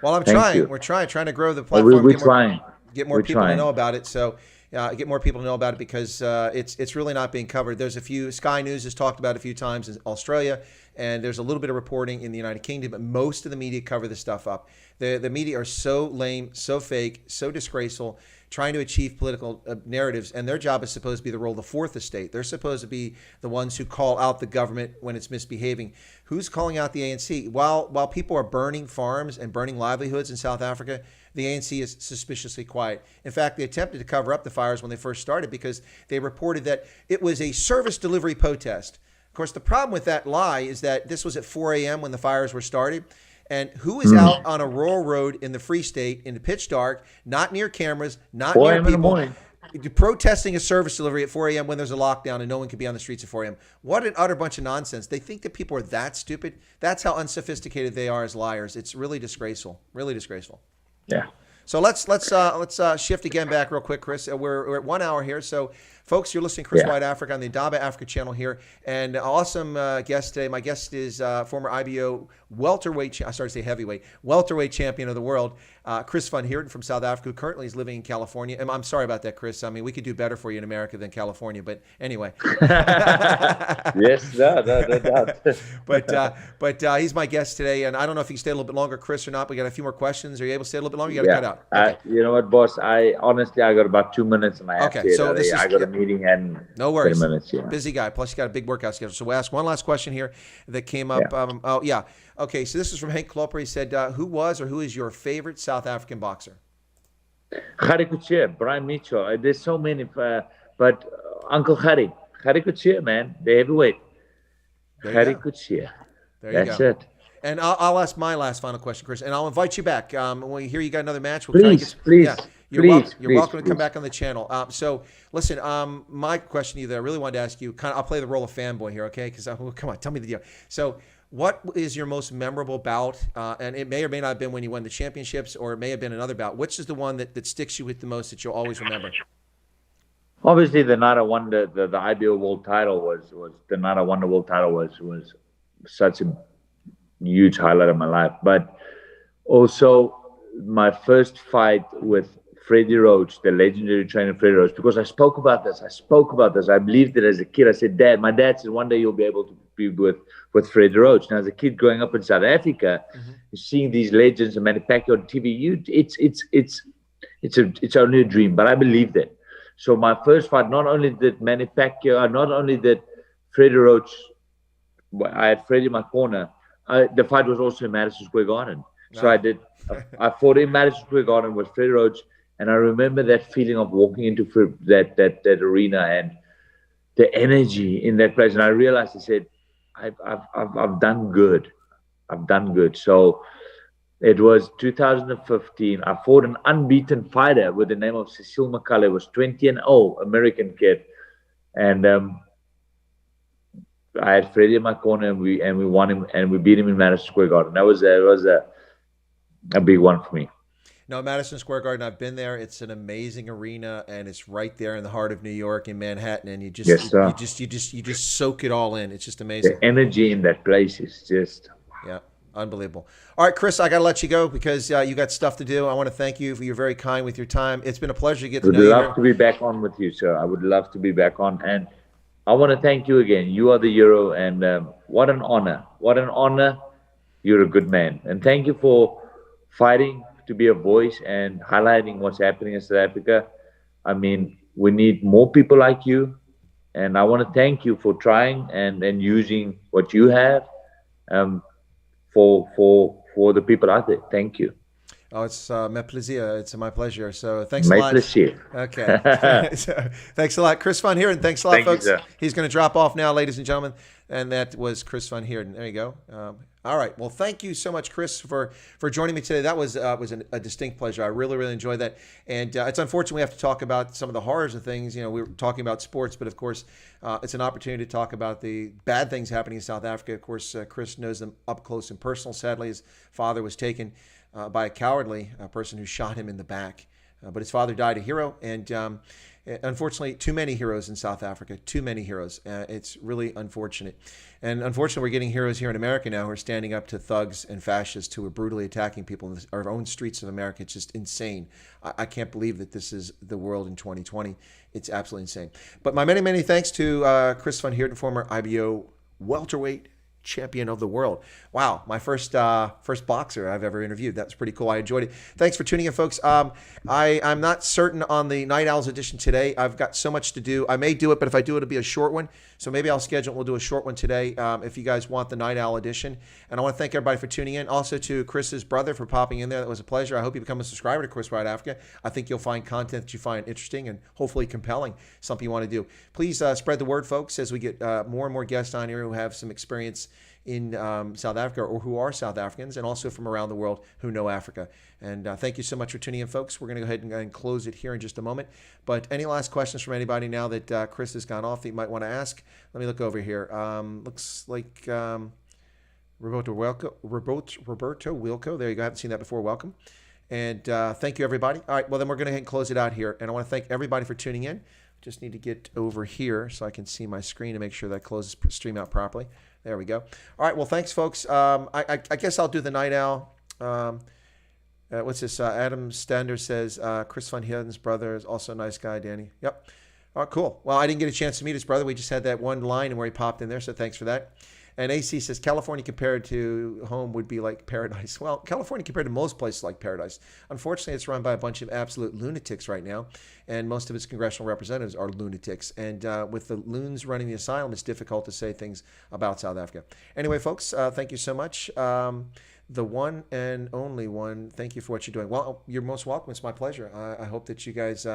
Well, I'm trying. We're trying to grow the platform. We're trying. Get more people to know about it. So get more people to know about it because it's really not being covered. There's a few, Sky News has talked about it a few times in Australia, and there's a little bit of reporting in the United Kingdom, but most of the media cover this stuff up. The media are so lame, so fake, so disgraceful, trying to achieve political narratives, and their job is supposed to be the role of the fourth estate. They're supposed to be the ones who call out the government when it's misbehaving. Who's calling out the ANC? While people are burning farms and burning livelihoods in South Africa, the ANC is suspiciously quiet. In fact, they attempted to cover up the fires when they first started because they reported that it was a service delivery protest. Of course, the problem with that lie is that this was at 4 a.m. when the fires were started. And who is out on a rural road in the Free State in the pitch dark, not near cameras, not near people, protesting a service delivery at 4 a.m. when there's a lockdown and no one can be on the streets at 4 a.m.? What an utter bunch of nonsense. They think that people are that stupid. That's how unsophisticated they are as liars. It's really disgraceful. Really disgraceful. Yeah. So let's shift again back real quick, Chris. We're at 1 hour here. So, folks, you're listening to Chris White Africa on the Indaba Africa channel here. And awesome guest today. My guest is former IBO welterweight, welterweight champion of the world, Chris van Heerden from South Africa, who currently is living in California. And I'm sorry about that, Chris. I mean, we could do better for you in America than California, but anyway. Yes, no. But he's my guest today, and I don't know if you can stay a little bit longer, Chris, or not. We got a few more questions. Are you able to stay a little bit longer? You got to cut out. Okay. You know what, boss? I got about 2 minutes, and I have to. I got a meeting and no worries. 30 minutes. Yeah. Busy guy. Plus, you got a big workout schedule. So we'll ask one last question here that came up. Okay, so this is from Hank Klopper. He said, who was or who is your favorite South African boxer? Harry Kutcher, Brian Mitchell. There's so many, but Uncle Harry Kutcher, man, the heavyweight. Harry Kutcher. That's it. And I'll ask my final question, Chris, and I'll invite you back. When we hear you got another match, we'll please. You're welcome to come back on the channel. So listen, my question to you that I really wanted to ask you, I'll play the role of fanboy here, okay? Because come on, tell me the deal. So what is your most memorable bout? And it may or may not have been when you won the championships, or it may have been another bout. Which is the one that sticks you with the most that you'll always remember? Obviously, the night I won the IBO world title was the night I won the world title was such a huge highlight of my life. But also my first fight with Freddie Roach, the legendary trainer Freddie Roach, because I spoke about this. I believed it as a kid. I said, my dad said, one day you'll be able to be with Freddie Roach. Now, as a kid growing up in South Africa, seeing these legends and Manny Pacquiao on TV, it's only a dream, but I believed it. So my first fight, not only did Manny Pacquiao, not only did Freddie Roach, I had Freddie in my corner, the fight was also in Madison Square Garden. So I did. I fought in Madison Square Garden with Freddie Roach, and I remember that feeling of walking into that arena and the energy in that place. And I realized, I said, I've done good. I've done good. So it was 2015. I fought an unbeaten fighter with the name of Cecile McCulley. It was 20-0, American kid, and I had Freddie in my corner, and we won him, and we beat him in Madison Square Garden. That was a big one for me. No, Madison Square Garden, I've been there. It's an amazing arena, and it's right there in the heart of New York, in Manhattan, and you just soak it all in. It's just amazing. The energy in that place is just unbelievable. All right, Chris, I got to let you go because you got stuff to do. I want to thank you for you're very kind with your time. It's been a pleasure to get to know you. I would love to be back on with you, sir. I would love to be back on, and I want to thank you again. You are the hero, and what an honor. What an honor. You're a good man, and thank you for fighting to be a voice and highlighting what's happening in South Africa. I mean, we need more people like you, and I want to thank you for trying and using what you have for the people out there. Thank you. Oh, it's my plaisir. It's my pleasure. So thanks a lot. My plaisir. Okay. So, thanks a lot. Chris van Heerden. Thanks a lot, folks. You, he's going to drop off now, ladies and gentlemen. And that was Chris van Heerden. There you go. All right. Well, thank you so much, Chris, for joining me today. That was a distinct pleasure. I really, really enjoyed that. And it's unfortunate we have to talk about some of the horrors of things. You know, we were talking about sports, but of course, it's an opportunity to talk about the bad things happening in South Africa. Of course, Chris knows them up close and personal. Sadly, his father was taken by a cowardly person who shot him in the back. But his father died a hero, and unfortunately, too many heroes in South Africa. Too many heroes. It's really unfortunate. And unfortunately, we're getting heroes here in America now who are standing up to thugs and fascists who are brutally attacking people in our own streets of America. It's just insane. I can't believe that this is the world in 2020. It's absolutely insane. But my many, many thanks to Chris van Heerden, former IBO welterweight champion of the world. Wow, my first boxer I've ever interviewed. That was pretty cool. I enjoyed it. Thanks for tuning in, folks. I'm not certain on the Night Owls edition today. I've got so much to do. I may do it, but if I do it, it'll be a short one. So maybe I'll schedule. We'll do a short one today if you guys want the Night Owl edition. And I want to thank everybody for tuning in. Also to Chris's brother for popping in there. That was a pleasure. I hope you become a subscriber to Chris Ride Africa. I think you'll find content that you find interesting and hopefully compelling, something you want to do. Please spread the word, folks, as we get more and more guests on here who have some experience in South Africa or who are South Africans, and also from around the world who know Africa. And thank you so much for tuning in, folks. We're going to go ahead and close it here in just a moment. But any last questions from anybody now that Chris has gone off that you might want to ask? Let me look over here. Looks like Roberto Wilco. There you go. I haven't seen that before. Welcome. And thank you, everybody. All right. Well, then we're going to go ahead and close it out here. And I want to thank everybody for tuning in. Just need to get over here so I can see my screen to make sure that closes stream out properly. There we go. All right. Well, thanks, folks. I guess I'll do the Night Owl. What's this? Adam Stander says, Chris van Heerden's brother is also a nice guy, Danny. Yep. All right, cool. Well, I didn't get a chance to meet his brother. We just had that one line where he popped in there, so thanks for that. And AC says, California compared to home would be like paradise. Well, California compared to most places like paradise. Unfortunately, it's run by a bunch of absolute lunatics right now, and most of its congressional representatives are lunatics. And with the loons running the asylum, it's difficult to say things about South Africa. Anyway, folks, thank you so much. The one and only one, thank you for what you're doing. Well, you're most welcome. It's my pleasure. I hope that you guys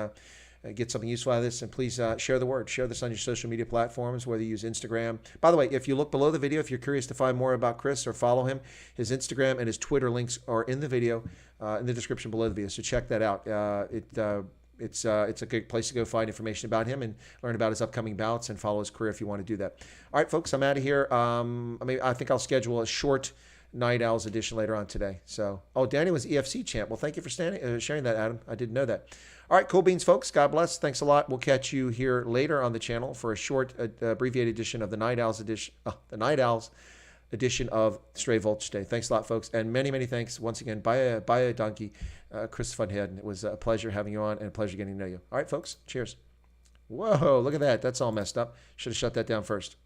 get something useful out of this, and please share the word. Share this on your social media platforms, whether you use Instagram. By the way, if you look below the video, if you're curious to find more about Chris or follow him, his Instagram and his Twitter links are in the video, in the description below the video. So check that out. It's a good place to go find information about him and learn about his upcoming bouts and follow his career if you want to do that. All right, folks, I'm out of here. I think I'll schedule a short Night Owls edition later on today. So, Danny was EFC champ. Well, thank you for sharing that, Adam. I didn't know that. All right, cool beans, folks. God bless. Thanks a lot. We'll catch you here later on the channel for a short, abbreviated edition of the Night Owls edition. The Night Owls edition of Stray Vulture Day. Thanks a lot, folks, and many, many thanks once again. Bye a donkey, Chris van Heerden. It was a pleasure having you on and a pleasure getting to know you. All right, folks. Cheers. Whoa, look at that. That's all messed up. Should have shut that down first.